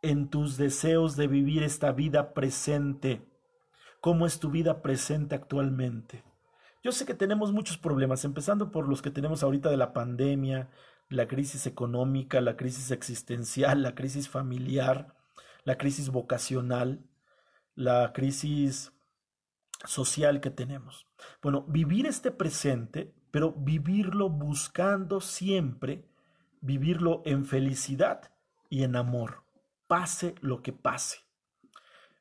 S1: en tus deseos de vivir esta vida presente. ¿Cómo es tu vida presente actualmente? Yo sé que tenemos muchos problemas, empezando por los que tenemos ahorita de la pandemia, la crisis económica, la crisis existencial, la crisis familiar, la crisis vocacional, la crisis social que tenemos. Bueno, vivir este presente, pero vivirlo buscando siempre, vivirlo en felicidad y en amor, pase lo que pase.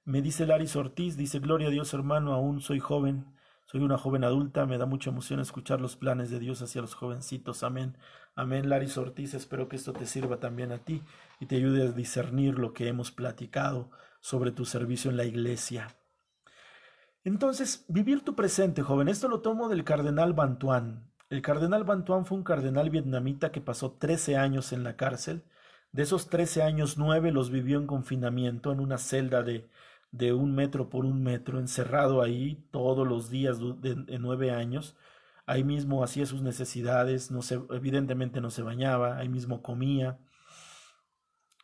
S1: Me dice Laris Ortiz, dice, gloria a Dios hermano, aún soy joven, soy una joven adulta, me da mucha emoción escuchar los planes de Dios hacia los jovencitos, amén. Amén, Laris Ortiz, espero que esto te sirva también a ti y te ayude a discernir lo que hemos platicado sobre tu servicio en la iglesia. Entonces, vivir tu presente, joven, esto lo tomo del cardenal Bantuan. El cardenal Bantuan fue un cardenal vietnamita que pasó 13 años en la cárcel. De esos 13 años, 9 los vivió en confinamiento en una celda de 1 metro por 1 metro, encerrado ahí todos los días de 9 años. Ahí mismo hacía sus necesidades, evidentemente no se bañaba, ahí mismo comía.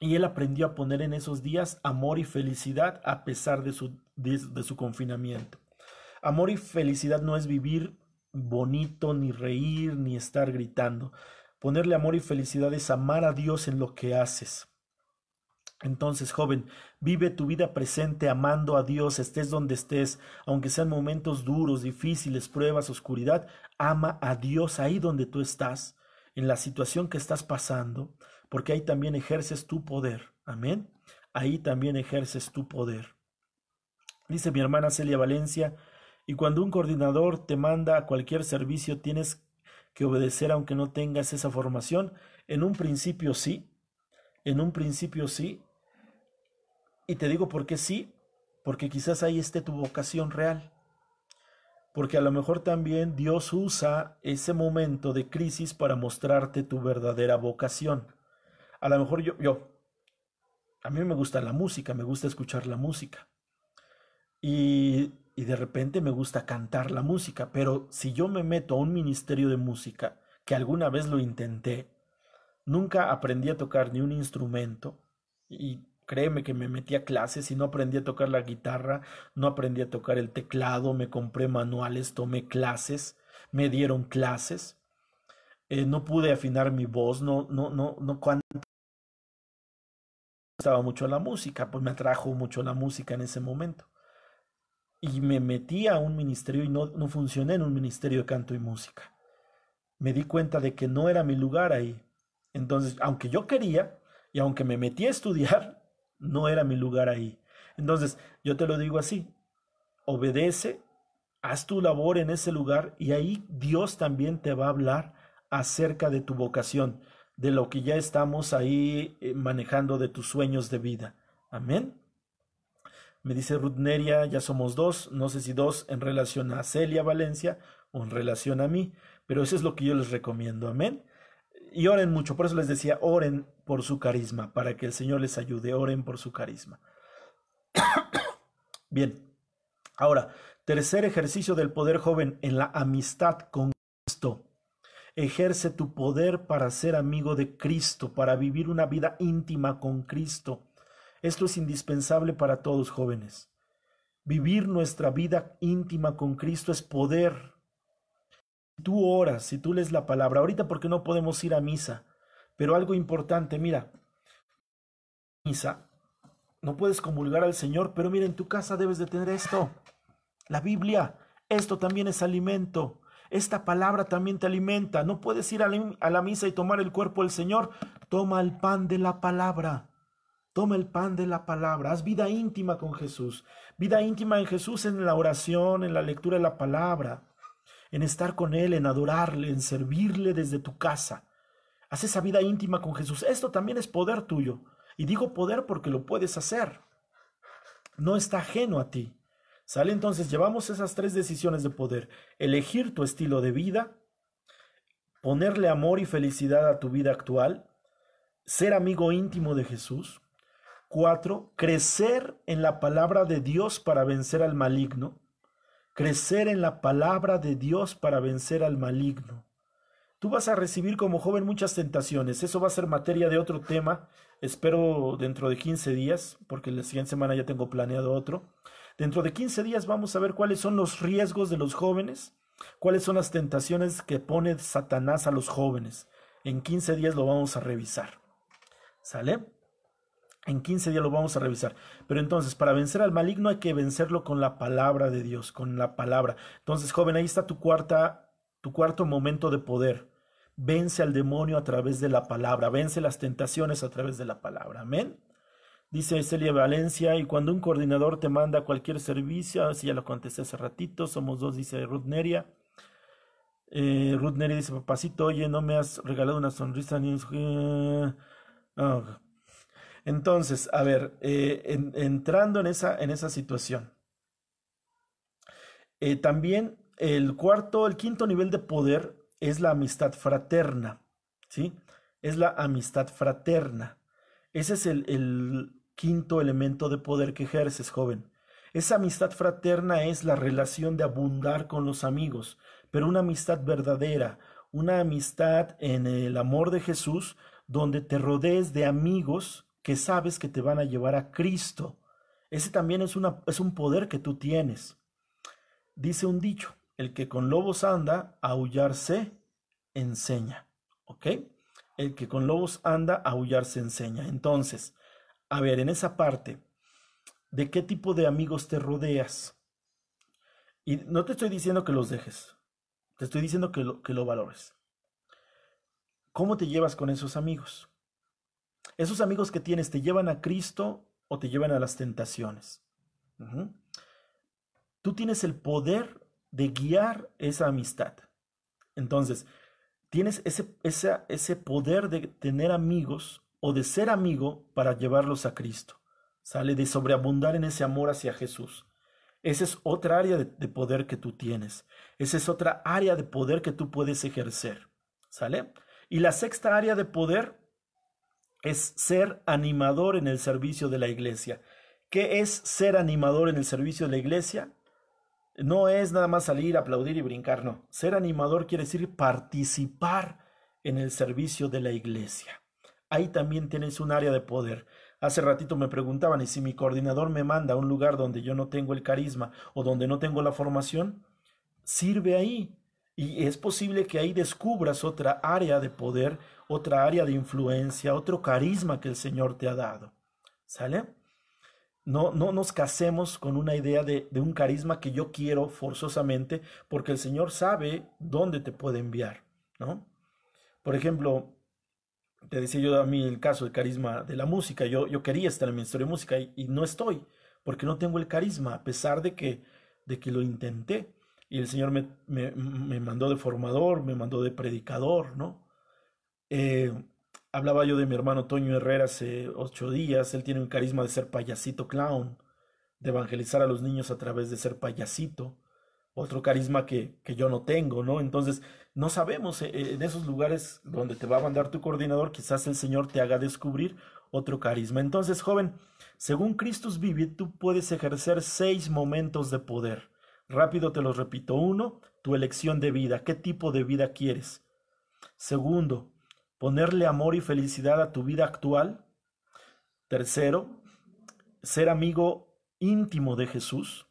S1: Y él aprendió a poner en esos días amor y felicidad a pesar de su confinamiento. Amor y felicidad no es vivir bonito, ni reír, ni estar gritando. Ponerle amor y felicidad es amar a Dios en lo que haces. Entonces, joven, vive tu vida presente amando a Dios, estés donde estés, aunque sean momentos duros, difíciles, pruebas, oscuridad, ama a Dios ahí donde tú estás, en la situación que estás pasando, porque ahí también ejerces tu poder. Amén. Ahí también ejerces tu poder. Dice mi hermana Celia Valencia, y cuando un coordinador te manda a cualquier servicio, tienes que obedecer aunque no tengas esa formación. En un principio sí, en un principio sí. Y te digo por qué sí, porque quizás ahí esté tu vocación real. Porque a lo mejor también Dios usa ese momento de crisis para mostrarte tu verdadera vocación. A lo mejor a mí me gusta la música, me gusta escuchar la música. Y de repente me gusta cantar la música, pero si yo me meto a un ministerio de música, que alguna vez lo intenté, nunca aprendí a tocar ni un instrumento y créeme que me metí a clases y no aprendí a tocar la guitarra, no aprendí a tocar el teclado, me compré manuales, tomé clases, me dieron clases no pude afinar mi voz, no cuando estaba mucho la música, pues me atrajo mucho la música en ese momento. Y me metí a un ministerio y no funcioné en un ministerio de canto y música. Me di cuenta de que no era mi lugar ahí. Entonces, aunque yo quería y aunque me metí a estudiar, no era mi lugar ahí. Entonces, yo te lo digo así, obedece, haz tu labor en ese lugar y ahí Dios también te va a hablar acerca de tu vocación, de lo que ya estamos ahí manejando de tus sueños de vida. Amén. Me dice Ruth Neria, ya somos dos, no sé si dos en relación a Celia Valencia o en relación a mí, pero eso es lo que yo les recomiendo. Amén. Y oren mucho, por eso les decía, oren por su carisma, para que el Señor les ayude, oren por su carisma. Bien, ahora, tercer ejercicio del poder joven en la amistad con Cristo. Ejerce tu poder para ser amigo de Cristo, para vivir una vida íntima con Cristo. Esto es indispensable para todos jóvenes. Vivir nuestra vida íntima con Cristo es poder. Si tú oras, si tú lees la palabra, ahorita porque no podemos ir a misa, pero algo importante, mira, misa, no puedes comulgar al Señor, pero mira, en tu casa debes de tener esto, la Biblia, esto también es alimento. Esta palabra también te alimenta. No puedes ir a la misa y tomar el cuerpo del Señor. Toma el pan de la palabra. Toma el pan de la palabra. Haz vida íntima con Jesús. Vida íntima en Jesús en la oración, en la lectura de la palabra, en estar con Él, en adorarle, en servirle desde tu casa. Haz esa vida íntima con Jesús. Esto también es poder tuyo. Y digo poder porque lo puedes hacer. No está ajeno a ti. ¿Sale? Entonces llevamos esas tres decisiones de poder. Elegir tu estilo de vida, ponerle amor y felicidad a tu vida actual, ser amigo íntimo de Jesús. 4, crecer en la palabra de Dios para vencer al maligno. Crecer en la palabra de Dios para vencer al maligno. Tú vas a recibir como joven muchas tentaciones. Eso va a ser materia de otro tema. Espero dentro de 15 días, porque la siguiente semana ya tengo planeado otro. Dentro de 15 días vamos a ver cuáles son los riesgos de los jóvenes, cuáles son las tentaciones que pone Satanás a los jóvenes. En 15 días lo vamos a revisar. ¿Sale? En 15 días lo vamos a revisar. Pero entonces, para vencer al maligno hay que vencerlo con la palabra de Dios, con la palabra. Entonces, joven, ahí está tu cuarto momento de poder. Vence al demonio a través de la palabra, vence las tentaciones a través de la palabra. Amén. Dice Celia Valencia, y cuando un coordinador te manda cualquier servicio, así ya lo contesté hace ratito, somos dos, dice Ruth Neria. Ruth Neria dice, papacito, oye, no me has regalado una sonrisa ni... Oh. Entonces, a ver, entrando en esa situación, también el quinto nivel de poder es la amistad fraterna, ¿sí? Es la amistad fraterna. Ese es el quinto elemento de poder que ejerces, joven. Esa amistad fraterna es la relación de abundar con los amigos, pero una amistad verdadera, una amistad en el amor de Jesús, donde te rodees de amigos que sabes que te van a llevar a Cristo. Ese también es un poder que tú tienes. Dice un dicho, el que con lobos anda, a aullar se enseña. ¿Ok? El que con lobos anda, a aullar se enseña. Entonces, a ver, en esa parte, ¿de qué tipo de amigos te rodeas? Y no te estoy diciendo que los dejes, te estoy diciendo que lo valores. ¿Cómo te llevas con esos amigos? ¿Esos amigos que tienes te llevan a Cristo o te llevan a las tentaciones? Tú tienes el poder de guiar esa amistad. Entonces, tienes ese poder de tener amigos o de ser amigo para llevarlos a Cristo. Sale de sobreabundar en ese amor hacia Jesús. Esa es otra área de poder que tú tienes. Esa es otra área de poder que tú puedes ejercer. ¿Sale? Y la sexta área de poder es ser animador en el servicio de la iglesia. ¿Qué es ser animador en el servicio de la iglesia? No es nada más salir, aplaudir y brincar, no. Ser animador quiere decir participar en el servicio de la iglesia. Ahí también tienes un área de poder. Hace ratito me preguntaban, ¿y si mi coordinador me manda a un lugar donde yo no tengo el carisma o donde no tengo la formación? Sirve ahí. Y es posible que ahí descubras otra área de poder, otra área de influencia, otro carisma que el Señor te ha dado. ¿Sale? No nos casemos con una idea de un carisma que yo quiero forzosamente, porque el Señor sabe dónde te puede enviar, ¿no? Por ejemplo, te decía yo a mí el caso del carisma de la música. Yo quería estar en el Ministerio de Música y no estoy, porque no tengo el carisma, a pesar de que lo intenté. Y el Señor me mandó de formador, me mandó de predicador, ¿no? Eh, Hablaba yo de mi hermano Toño Herrera hace 8 días. Él tiene un carisma de ser payasito clown, de evangelizar a los niños a través de ser payasito. Otro carisma que yo no tengo, ¿no? Entonces, no sabemos, en esos lugares donde te va a mandar tu coordinador, quizás el Señor te haga descubrir otro carisma. Entonces, joven, según Christus Vivit, tú puedes ejercer 6 momentos de poder. Rápido te los repito. Uno, tu elección de vida. ¿Qué tipo de vida quieres? Segundo, ponerle amor y felicidad a tu vida actual. Tercero, ser amigo íntimo de Jesús.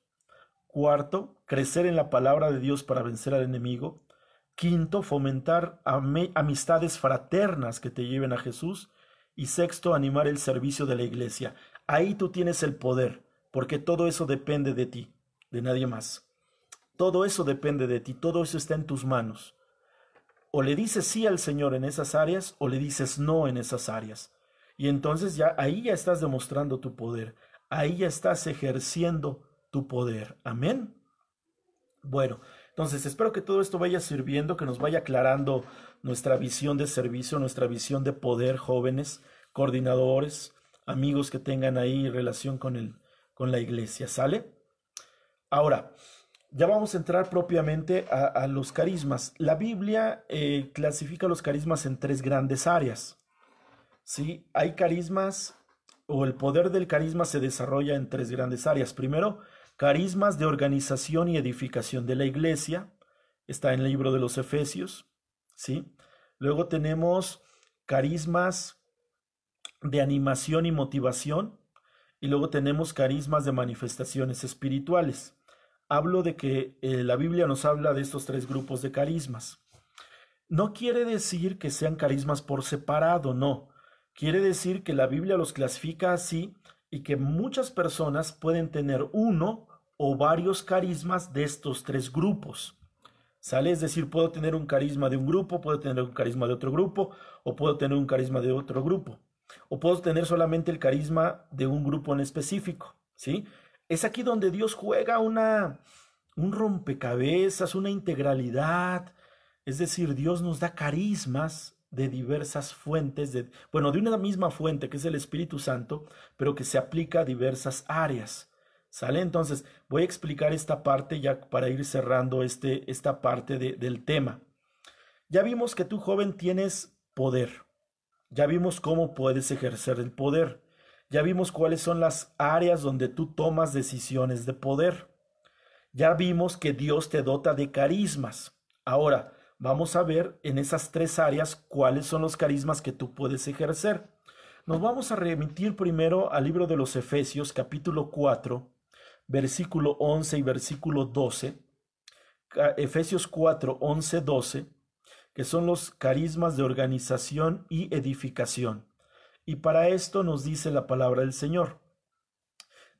S1: Cuarto, crecer en la palabra de Dios para vencer al enemigo. Quinto, fomentar amistades fraternas que te lleven a Jesús. Y sexto, animar el servicio de la iglesia. Ahí tú tienes el poder, porque todo eso depende de ti, de nadie más. Todo eso depende de ti, todo eso está en tus manos. O le dices sí al Señor en esas áreas o le dices no en esas áreas. Y entonces ya ahí ya estás demostrando tu poder, ahí ya estás ejerciendo tu poder. Amén. Bueno, entonces espero que todo esto vaya sirviendo, que nos vaya aclarando nuestra visión de servicio, nuestra visión de poder, jóvenes, coordinadores, amigos que tengan ahí relación con la iglesia. ¿Sale? Ahora, ya vamos a entrar propiamente a los carismas. La Biblia clasifica los carismas en 3 grandes áreas. ¿Sí? Hay carismas, o el poder del carisma se desarrolla en 3 grandes áreas. Primero, carismas de organización y edificación de la iglesia. Está en el libro de los Efesios. ¿Sí? Luego tenemos carismas de animación y motivación. Y luego tenemos carismas de manifestaciones espirituales. Hablo de que la Biblia nos habla de estos 3 grupos de carismas. No quiere decir que sean carismas por separado, no. Quiere decir que la Biblia los clasifica así y que muchas personas pueden tener uno o varios carismas de estos 3 grupos. ¿Sale? Es decir, puedo tener un carisma de un grupo, puedo tener un carisma de otro grupo, o puedo tener un carisma de otro grupo, o puedo tener solamente el carisma de un grupo en específico, ¿sí? Es aquí donde Dios juega un rompecabezas, una integralidad. Es decir, Dios nos da carismas de diversas fuentes, bueno, de una misma fuente que es el Espíritu Santo, pero que se aplica a diversas áreas. ¿Sale? Entonces, voy a explicar esta parte ya para ir cerrando esta parte del tema. Ya vimos que tú, joven, tienes poder. Ya vimos cómo puedes ejercer el poder. Ya vimos cuáles son las áreas donde tú tomas decisiones de poder. Ya vimos que Dios te dota de carismas. Ahora, vamos a ver en esas 3 áreas cuáles son los carismas que tú puedes ejercer. Nos vamos a remitir primero al libro de los Efesios, capítulo 4, versículo 11 y versículo 12. Efesios 4, 11, 12, que son los carismas de organización y edificación. Y para esto nos dice la palabra del Señor.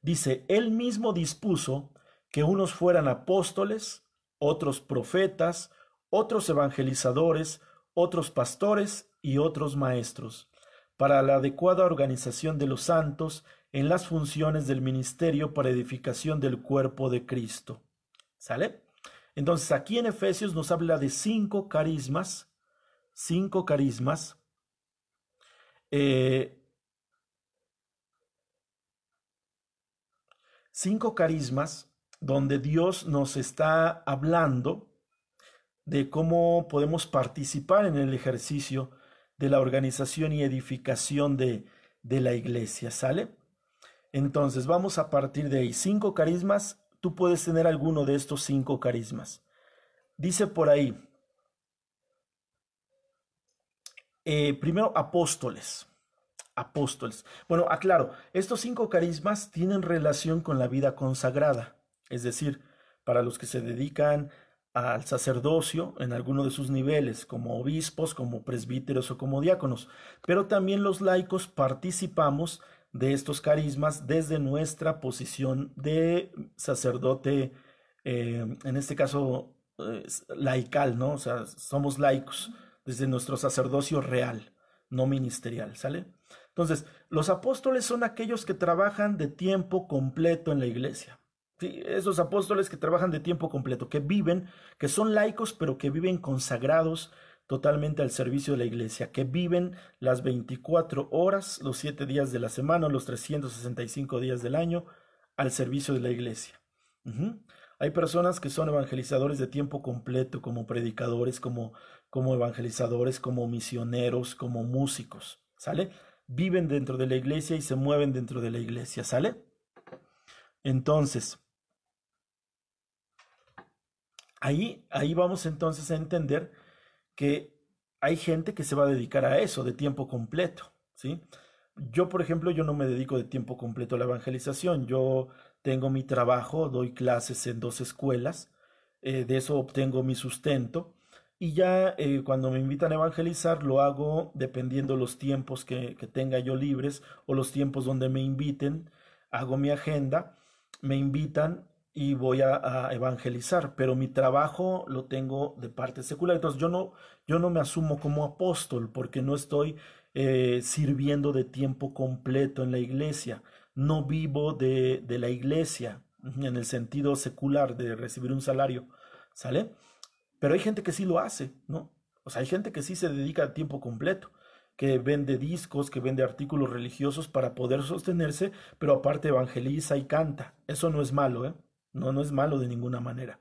S1: Dice, Él mismo dispuso que unos fueran apóstoles, otros profetas, otros evangelizadores, otros pastores y otros maestros, para la adecuada organización de los santos en las funciones del ministerio para edificación del cuerpo de Cristo. ¿Sale? Entonces aquí en Efesios nos habla de 5 carismas, 5 carismas donde Dios nos está hablando de cómo podemos participar en el ejercicio de la organización y edificación de la iglesia, ¿sale? Entonces vamos a partir de ahí. 5 carismas, tú puedes tener alguno de estos 5 carismas. Dice por ahí, primero apóstoles. Apóstoles. Bueno, aclaro, estos 5 carismas tienen relación con la vida consagrada, es decir, para los que se dedican al sacerdocio en alguno de sus niveles, como obispos, como presbíteros o como diáconos, pero también los laicos participamos de estos carismas desde nuestra posición de sacerdote, en este caso laical, ¿no? O sea, somos laicos desde nuestro sacerdocio real, no ministerial, ¿sale? Entonces, los apóstoles son aquellos que trabajan de tiempo completo en la iglesia. Sí, esos apóstoles que trabajan de tiempo completo, que viven, que son laicos, pero que viven consagrados totalmente al servicio de la iglesia, que viven las 24 horas, los 7 días de la semana, los 365 días del año, al servicio de la iglesia. Ujú. Hay personas que son evangelizadores de tiempo completo, como predicadores, como evangelizadores, como misioneros, como músicos, ¿sale? Viven dentro de la iglesia y se mueven dentro de la iglesia, ¿sale? Entonces, ahí vamos entonces a entender que hay gente que se va a dedicar a eso de tiempo completo, ¿sí? Yo, por ejemplo, yo no me dedico de tiempo completo a la evangelización. Yo tengo mi trabajo, doy clases en 2 escuelas, de eso obtengo mi sustento y ya cuando me invitan a evangelizar lo hago dependiendo los tiempos que tenga yo libres o los tiempos donde me inviten, hago mi agenda, me invitan y voy a evangelizar, pero mi trabajo lo tengo de parte secular. Entonces yo no me asumo como apóstol porque no estoy sirviendo de tiempo completo en la iglesia. No vivo de la iglesia en el sentido secular de recibir un salario, ¿sale? Pero hay gente que sí lo hace, ¿no? O sea, hay gente que sí se dedica a tiempo completo, que vende discos, que vende artículos religiosos para poder sostenerse, pero aparte evangeliza y canta. Eso no es malo, ¿eh? No, no es malo de ninguna manera.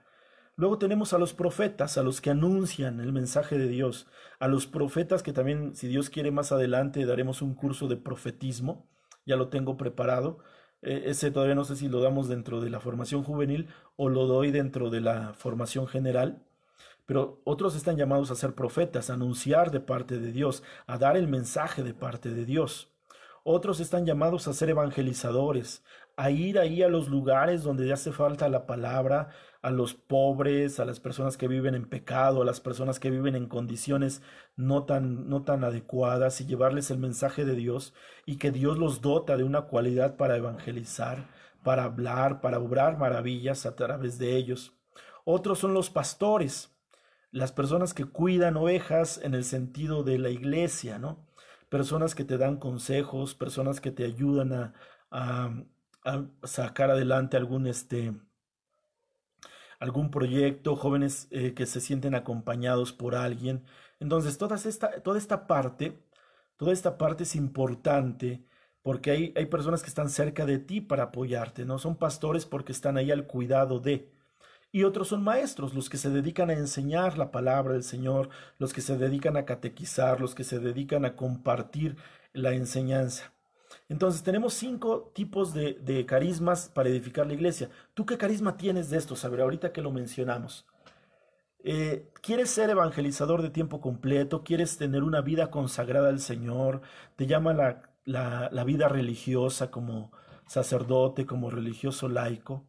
S1: Luego tenemos a los profetas, a los que anuncian el mensaje de Dios, a los profetas que también, si Dios quiere, más adelante daremos un curso de profetismo, ya lo tengo preparado. Ese todavía no sé si lo damos dentro de la formación juvenil o lo doy dentro de la formación general, pero otros están llamados a ser profetas, a anunciar de parte de Dios, a dar el mensaje de parte de Dios. Otros están llamados a ser evangelizadores, a ir ahí a los lugares donde hace falta la palabra, a los pobres, a las personas que viven en pecado, a las personas que viven en condiciones no tan adecuadas y llevarles el mensaje de Dios y que Dios los dota de una cualidad para evangelizar, para hablar, para obrar maravillas a través de ellos. Otros son los pastores, las personas que cuidan ovejas en el sentido de la iglesia, ¿no? Personas que te dan consejos, personas que te ayudan a, a sacar adelante algún proyecto, jóvenes que se sienten acompañados por alguien. Entonces, toda esta parte es importante porque hay personas que están cerca de ti para apoyarte, ¿no? Son pastores porque están ahí al cuidado de. Y otros son maestros, los que se dedican a enseñar la palabra del Señor, los que se dedican a catequizar, los que se dedican a compartir la enseñanza. Entonces tenemos 5 tipos de carismas para edificar la iglesia. ¿Tú qué carisma tienes de estos? A ver, ahorita que lo mencionamos. ¿Quieres ser evangelizador de tiempo completo? ¿Quieres tener una vida consagrada al Señor? ¿Te llama la vida religiosa como sacerdote, como religioso laico?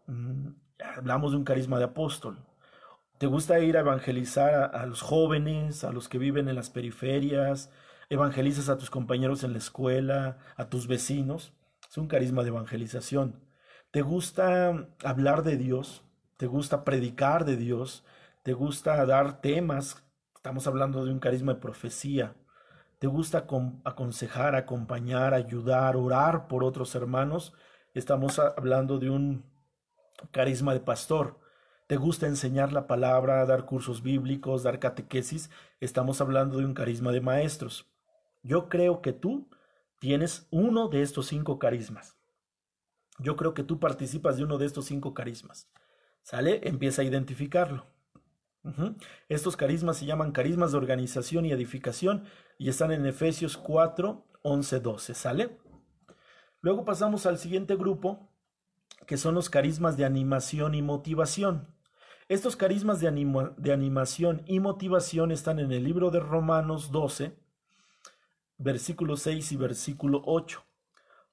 S1: Mm, Hablamos de un carisma de apóstol. ¿Te gusta ir a evangelizar a los jóvenes, a los que viven en las periferias? ¿Evangelizas a tus compañeros en la escuela, a tus vecinos? Es un carisma de evangelización. ¿Te gusta hablar de Dios? ¿Te gusta predicar de Dios? ¿Te gusta dar temas? Estamos hablando de un carisma de profecía. ¿Te gusta aconsejar, acompañar, ayudar, orar por otros hermanos? Estamos hablando de un carisma de pastor. ¿Te gusta enseñar la palabra, dar cursos bíblicos, dar catequesis? Estamos hablando de un carisma de maestros. Yo creo que tú tienes uno de estos 5 carismas. Yo creo que tú participas de uno de estos 5 carismas. ¿Sale? Empieza a identificarlo. Ujú. Estos carismas se llaman carismas de organización y edificación y están en Efesios 4, 11, 12. ¿Sale? Luego pasamos al siguiente grupo, que son los carismas de animación y motivación. Estos carismas de animación y motivación están en el libro de Romanos 12, versículo 6 y versículo 8.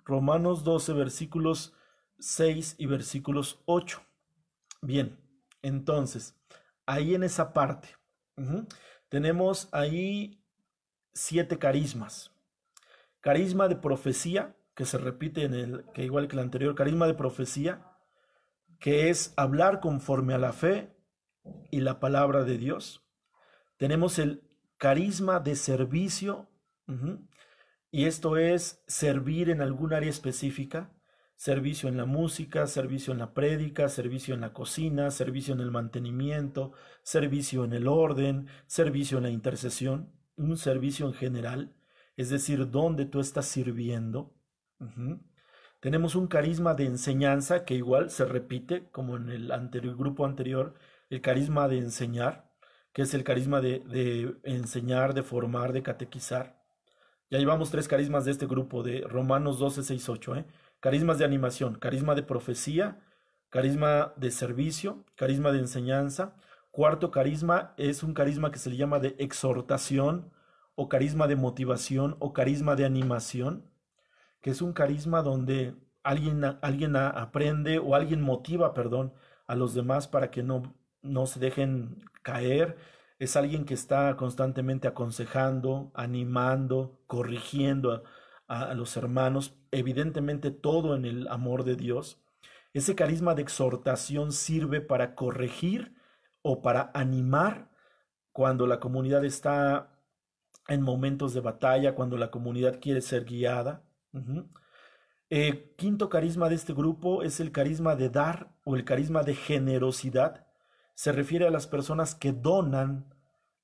S1: Romanos 12, versículos 6 y versículos 8. Bien, Entonces, ahí en esa parte, tenemos ahí 7 carismas. Carisma de profecía, que se repite que igual que el anterior, carisma de profecía, que es hablar conforme a la fe y la palabra de Dios. Tenemos el carisma de servicio, y esto es servir en algún área específica, servicio en la música, servicio en la prédica, servicio en la cocina, servicio en el mantenimiento, servicio en el orden, servicio en la intercesión, un servicio en general, es decir, donde tú estás sirviendo. Tenemos un carisma de enseñanza que igual se repite, como en el grupo anterior, el carisma de enseñar, que es el carisma de enseñar, de formar, de catequizar. Ya llevamos 3 carismas de este grupo de Romanos 12, 6, 8. Carismas de animación, carisma de profecía, carisma de servicio, carisma de enseñanza. Cuarto carisma es un carisma que se le llama de exhortación o carisma de motivación o carisma de animación, que es un carisma donde alguien aprende o alguien motiva, perdón, a los demás para que no se dejen caer. Es alguien que está constantemente aconsejando, animando, corrigiendo a los hermanos, evidentemente todo en el amor de Dios. Ese carisma de exhortación sirve para corregir o para animar cuando la comunidad está en momentos de batalla, cuando la comunidad quiere ser guiada. Quinto carisma de este grupo es el carisma de dar o el carisma de generosidad. Se refiere a las personas que donan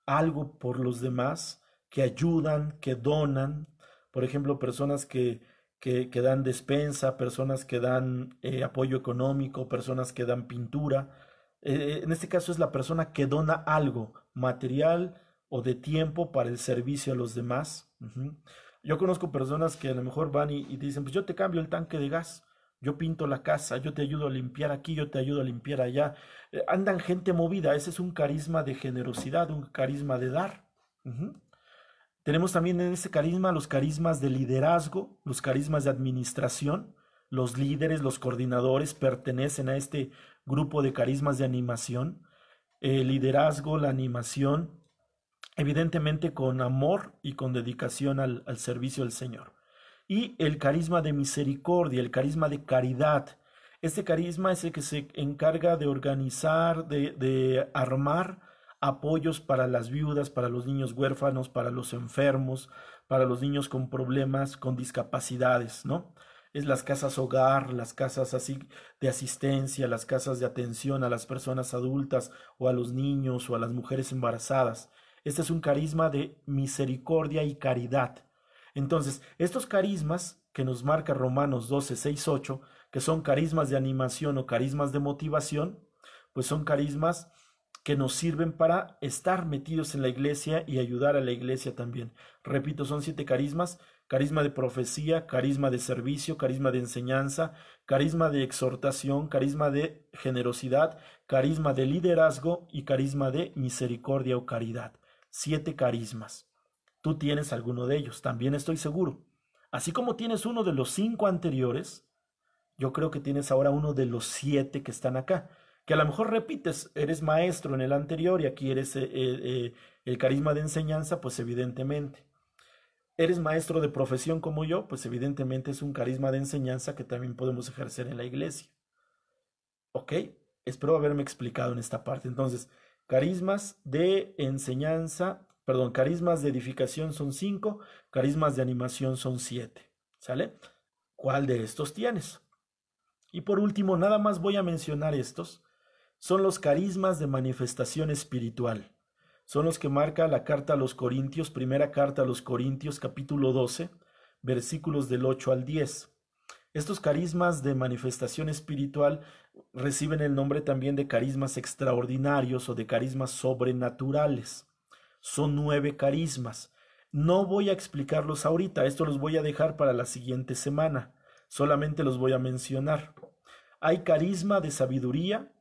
S1: algo por los demás, que ayudan, que donan. Por ejemplo, personas que dan despensa, personas que dan apoyo económico, personas que dan pintura. En este caso es la persona que dona algo, material o de tiempo para el servicio a los demás. Yo conozco personas que a lo mejor van y dicen, pues yo te cambio el tanque de gas, yo pinto la casa, yo te ayudo a limpiar aquí, yo te ayudo a limpiar allá. Andan gente movida, ese es un carisma de generosidad, un carisma de dar. Tenemos también en ese carisma los carismas de liderazgo, los carismas de administración. Los líderes, los coordinadores pertenecen a este grupo de carismas de animación. El liderazgo, la animación, evidentemente con amor y con dedicación al servicio del Señor. Y el carisma de misericordia, el carisma de caridad. Este carisma es el que se encarga de organizar, de armar apoyos para las viudas, para los niños huérfanos, para los enfermos, para los niños con problemas, con discapacidades, ¿no? Es las casas hogar, las casas así de asistencia, las casas de atención a las personas adultas o a los niños o a las mujeres embarazadas. Este es un carisma de misericordia y caridad. Entonces, estos carismas que nos marca Romanos 12, 6, 8, que son carismas de animación o carismas de motivación, pues son carismas que nos sirven para estar metidos en la iglesia y ayudar a la iglesia también. Repito, son 7 carismas: carisma de profecía, carisma de servicio, carisma de enseñanza, carisma de exhortación, carisma de generosidad, carisma de liderazgo y carisma de misericordia o caridad. 7 carismas. Tú tienes alguno de ellos, también estoy seguro. Así como tienes uno de los 5 anteriores, yo creo que tienes ahora uno de los 7 que están acá. Que a lo mejor repites, eres maestro en el anterior y aquí eres el carisma de enseñanza, pues evidentemente. Eres maestro de profesión como yo, pues evidentemente es un carisma de enseñanza que también podemos ejercer en la iglesia. ¿Ok? Espero haberme explicado en esta parte. Entonces, carismas de enseñanza, perdón, carismas de edificación son 5, carismas de animación son 7. ¿Sale? ¿Cuál de estos tienes? Y por último, nada más voy a mencionar estos. Son los carismas de manifestación espiritual. Son los que marca la carta a los Corintios, primera carta a los Corintios, capítulo 12, versículos del 8 al 10. Estos carismas de manifestación espiritual reciben el nombre también de carismas extraordinarios o de carismas sobrenaturales. Son 9 carismas. No voy a explicarlos ahorita, esto los voy a dejar para la siguiente semana. Solamente los voy a mencionar. Hay carisma de sabiduría,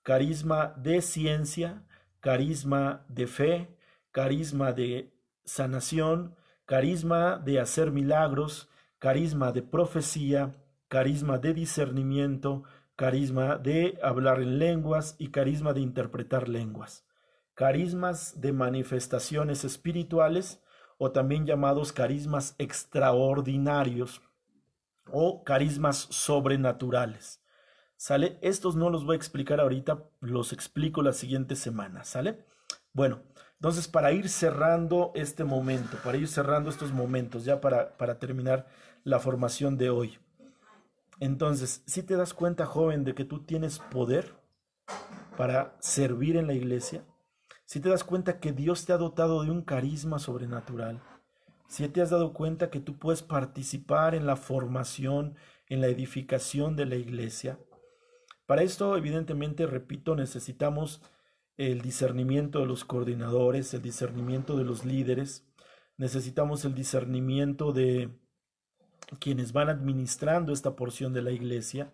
S1: carisma de ciencia, carisma de fe, carisma de sanación, carisma de hacer milagros, carisma de profecía, carisma de discernimiento, carisma de hablar en lenguas y carisma de interpretar lenguas. Carismas de manifestaciones espirituales o también llamados carismas extraordinarios o carismas sobrenaturales. ¿Sale? Estos no los voy a explicar ahorita, los explico la siguiente semana, ¿sale? Bueno, entonces para ir cerrando este momento, para ir cerrando estos momentos, ya para terminar la formación de hoy. Entonces, si te das cuenta, joven, de que tú tienes poder para servir en la iglesia, si te das cuenta que Dios te ha dotado de un carisma sobrenatural, si te has dado cuenta que tú puedes participar en la formación, en la edificación de la iglesia, para esto, evidentemente, repito, necesitamos el discernimiento de los coordinadores, el discernimiento de los líderes, necesitamos el discernimiento de quienes van administrando esta porción de la iglesia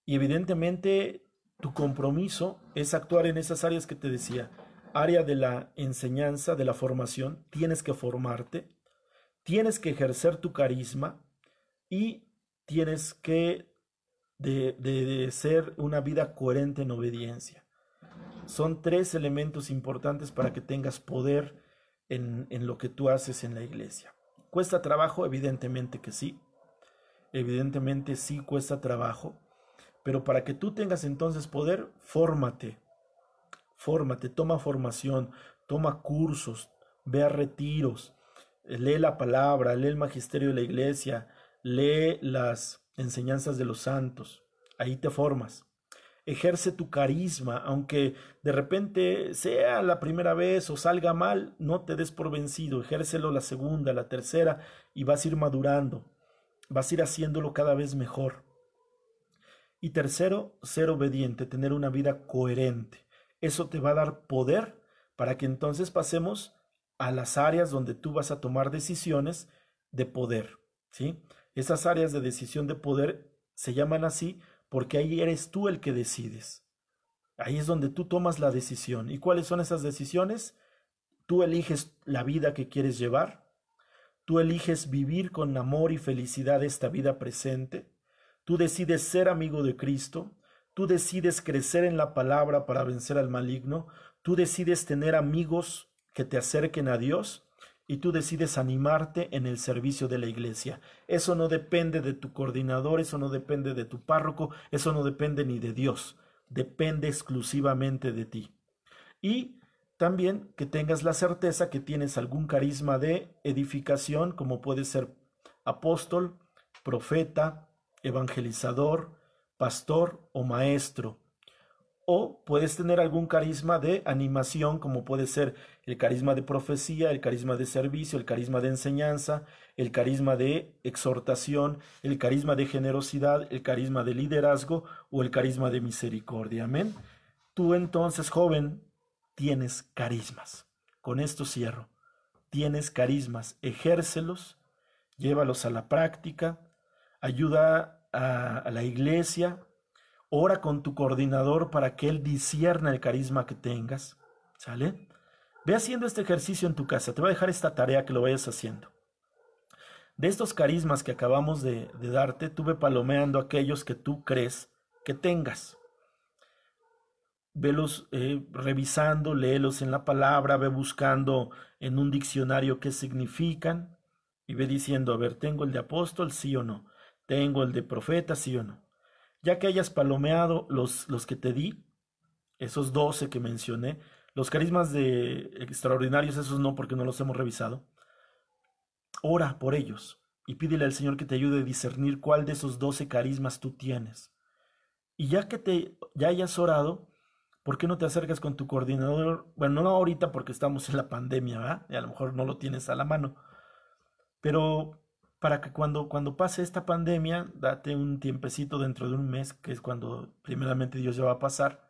S1: y evidentemente tu compromiso es actuar en esas áreas que te decía, área de la enseñanza, de la formación, tienes que formarte, tienes que ejercer tu carisma y tienes que de ser una vida coherente en obediencia. Son tres elementos importantes para que tengas poder en lo que tú haces en la iglesia. ¿Cuesta trabajo? Evidentemente que sí. Evidentemente sí cuesta trabajo. Pero para que tú tengas entonces poder, fórmate. Fórmate, toma formación, toma cursos, ve a retiros, lee la palabra, lee el magisterio de la iglesia, lee las enseñanzas de los santos. Ahí te formas. Ejerce tu carisma, aunque de repente sea la primera vez o salga mal, no te des por vencido, ejércelo la segunda, la tercera y vas a ir madurando, vas a ir haciéndolo cada vez mejor. Y tercero, ser obediente, tener una vida coherente. Eso te va a dar poder para que entonces pasemos a las áreas donde tú vas a tomar decisiones de poder, ¿sí? Esas áreas de decisión de poder se llaman así porque ahí eres tú el que decides. Ahí es donde tú tomas la decisión. ¿Y cuáles son esas decisiones? Tú eliges la vida que quieres llevar. Tú eliges vivir con amor y felicidad esta vida presente. Tú decides ser amigo de Cristo. Tú decides crecer en la palabra para vencer al maligno. Tú decides tener amigos que te acerquen a Dios. Y tú decides animarte en el servicio de la iglesia. Eso no depende de tu coordinador, eso no depende de tu párroco, eso no depende ni de Dios, depende exclusivamente de ti. Y también que tengas la certeza que tienes algún carisma de edificación, como puede ser apóstol, profeta, evangelizador, pastor o maestro. O puedes tener algún carisma de animación, como puede ser el carisma de profecía, el carisma de servicio, el carisma de enseñanza, el carisma de exhortación, el carisma de generosidad, el carisma de liderazgo o el carisma de misericordia. Amén. Tú entonces, joven, tienes carismas. Con esto cierro. Tienes carismas, ejércelos, llévalos a la práctica, ayuda a la iglesia. Ora con tu coordinador para que él discierna el carisma que tengas, ¿sale? Ve haciendo este ejercicio en tu casa, te voy a dejar esta tarea que lo vayas haciendo. De estos carismas que acabamos de darte, tú ve palomeando aquellos que tú crees que tengas. Velos revisando, léelos en la palabra, ve buscando en un diccionario qué significan y ve diciendo, a ver, ¿tengo el de apóstol? Sí o no. ¿Tengo el de profeta? Sí o no. Ya que hayas palomeado los que te di, esos 12 que mencioné, los carismas de extraordinarios, esos no, porque no los hemos revisado, ora por ellos y pídele al Señor que te ayude a discernir cuál de esos 12 carismas tú tienes. Y ya hayas orado, ¿por qué no te acercas con tu coordinador? Bueno, no ahorita porque estamos en la pandemia, ¿verdad? Y a lo mejor no lo tienes a la mano, pero para que cuando pase esta pandemia, date un tiempecito dentro de un mes, que es cuando primeramente Dios ya va a pasar,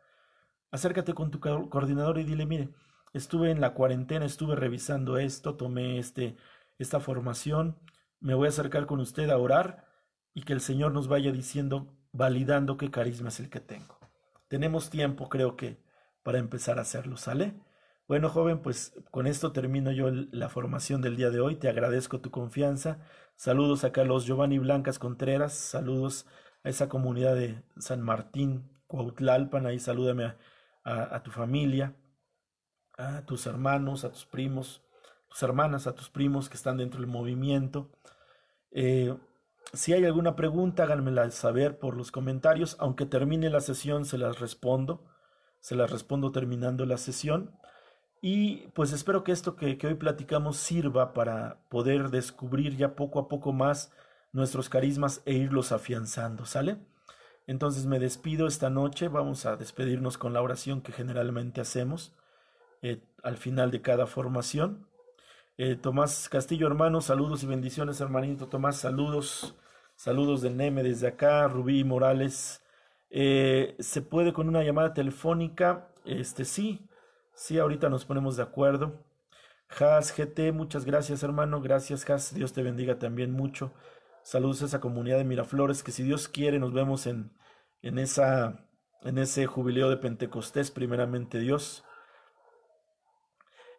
S1: acércate con tu coordinador y dile, mire, estuve en la cuarentena, estuve revisando esto, tomé esta formación, me voy a acercar con usted a orar y que el Señor nos vaya diciendo, validando qué carisma es el que tengo. Tenemos tiempo, creo que, para empezar a hacerlo, ¿sale? Bueno, joven, pues con esto termino yo la formación del día de hoy. Te agradezco tu confianza. Saludos a Carlos Giovanni Blancas Contreras. Saludos a esa comunidad de San Martín, Cuautlalpan. Ahí salúdame a tu familia, a tus hermanos, a tus primos, tus hermanas, a tus primos que están dentro del movimiento. Eh, si hay alguna pregunta, háganmela saber por los comentarios. Aunque termine la sesión, se las respondo. Se las respondo terminando la sesión. Y pues espero que esto que hoy platicamos sirva para poder descubrir ya poco a poco más nuestros carismas e irlos afianzando, ¿sale? Entonces me despido esta noche. Vamos a despedirnos con la oración que generalmente hacemos al final de cada formación. Tomás Castillo, hermano, saludos y bendiciones, hermanito Tomás, saludos, saludos del Neme desde acá. Rubí Morales, ¿se puede con una llamada telefónica? Sí, sí, ahorita nos ponemos de acuerdo. Has GT, muchas gracias, hermano, gracias, Has, Dios te bendiga también mucho. Saludos a esa comunidad de Miraflores, que si Dios quiere nos vemos en ese jubileo de Pentecostés, primeramente Dios.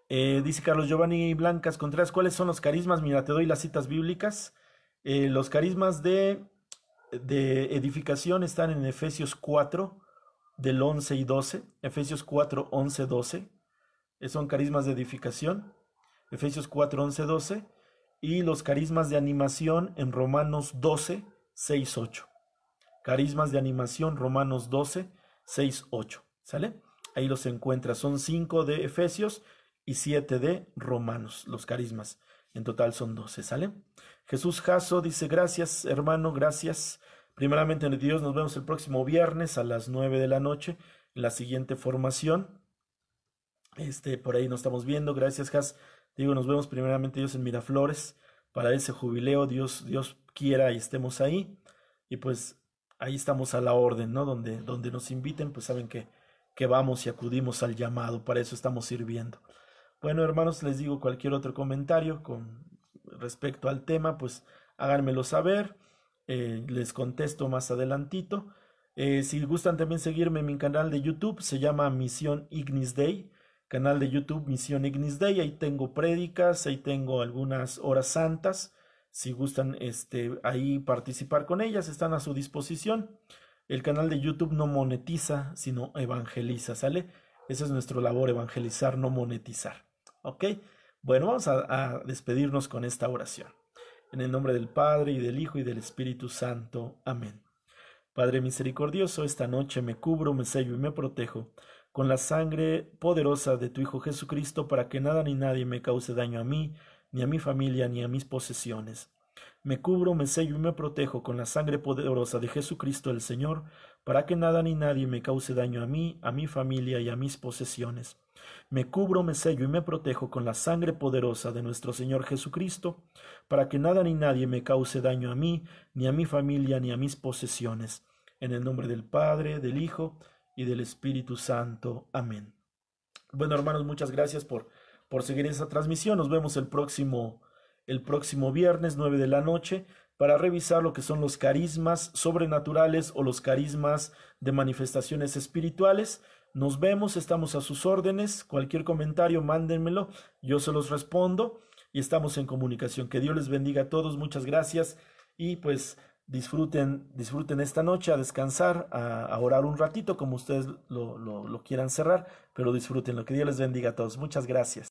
S1: Dice Carlos Giovanni Blancas Contreras, ¿cuáles son los carismas? Mira, te doy las citas bíblicas. Los carismas de edificación están en Efesios 4, del 11 y 12. Efesios 4, 11, 12. Son carismas de edificación. Efesios 4, 11, 12. Y los carismas de animación en Romanos 12, 6, 8. Carismas de animación, Romanos 12, 6, 8. ¿Sale? Ahí los encuentras. Son 5 de Efesios y 7 de Romanos, los carismas. En total son 12, ¿sale? Jesús Jasso dice, gracias, hermano, gracias. Primeramente, Dios, nos vemos el próximo viernes a las 9 de la noche en la siguiente formación. Por ahí nos estamos viendo. Gracias, Jas. Digo, nos vemos primeramente Dios en Miraflores para ese jubileo. Dios quiera y estemos ahí. Y pues ahí estamos a la orden, ¿no? Donde nos inviten, pues saben que vamos y acudimos al llamado. Para eso estamos sirviendo. Bueno, hermanos, les digo, cualquier otro comentario con respecto al tema, pues háganmelo saber. Les contesto más adelantito. Si gustan también seguirme en mi canal de YouTube, se llama Misión Ignis Dei. Canal de YouTube Misión Ignis Dei. Ahí tengo prédicas, ahí tengo algunas horas santas. Si gustan ahí participar con ellas, están a su disposición. El canal de YouTube no monetiza, sino evangeliza, ¿sale? Esa es nuestra labor, evangelizar, no monetizar. ¿Ok? Bueno, vamos a despedirnos con esta oración. En el nombre del Padre, y del Hijo, y del Espíritu Santo. Amén. Padre misericordioso, esta noche me cubro, me sello y me protejo con la sangre poderosa de tu Hijo Jesucristo, para que nada ni nadie me cause daño a mí, ni a mi familia, ni a mis posesiones. Me cubro, me sello y me protejo con la sangre poderosa de Jesucristo el Señor, para que nada ni nadie me cause daño a mí, a mi familia y a mis posesiones. Me cubro, me sello y me protejo con la sangre poderosa de nuestro Señor Jesucristo, para que nada ni nadie me cause daño a mí, ni a mi familia, ni a mis posesiones. En el nombre del Padre, del Hijo y del Espíritu Santo. Amén. Bueno, hermanos, muchas gracias por seguir esa transmisión. Nos vemos el próximo viernes, 9 de la noche, para revisar lo que son los carismas sobrenaturales o los carismas de manifestaciones espirituales. Nos vemos, estamos a sus órdenes. Cualquier comentario, mándenmelo, yo se los respondo y estamos en comunicación. Que Dios les bendiga a todos, muchas gracias y pues disfruten esta noche, a descansar, a orar un ratito como ustedes lo quieran cerrar, pero disfruten. Lo que Dios les bendiga a todos. Muchas gracias.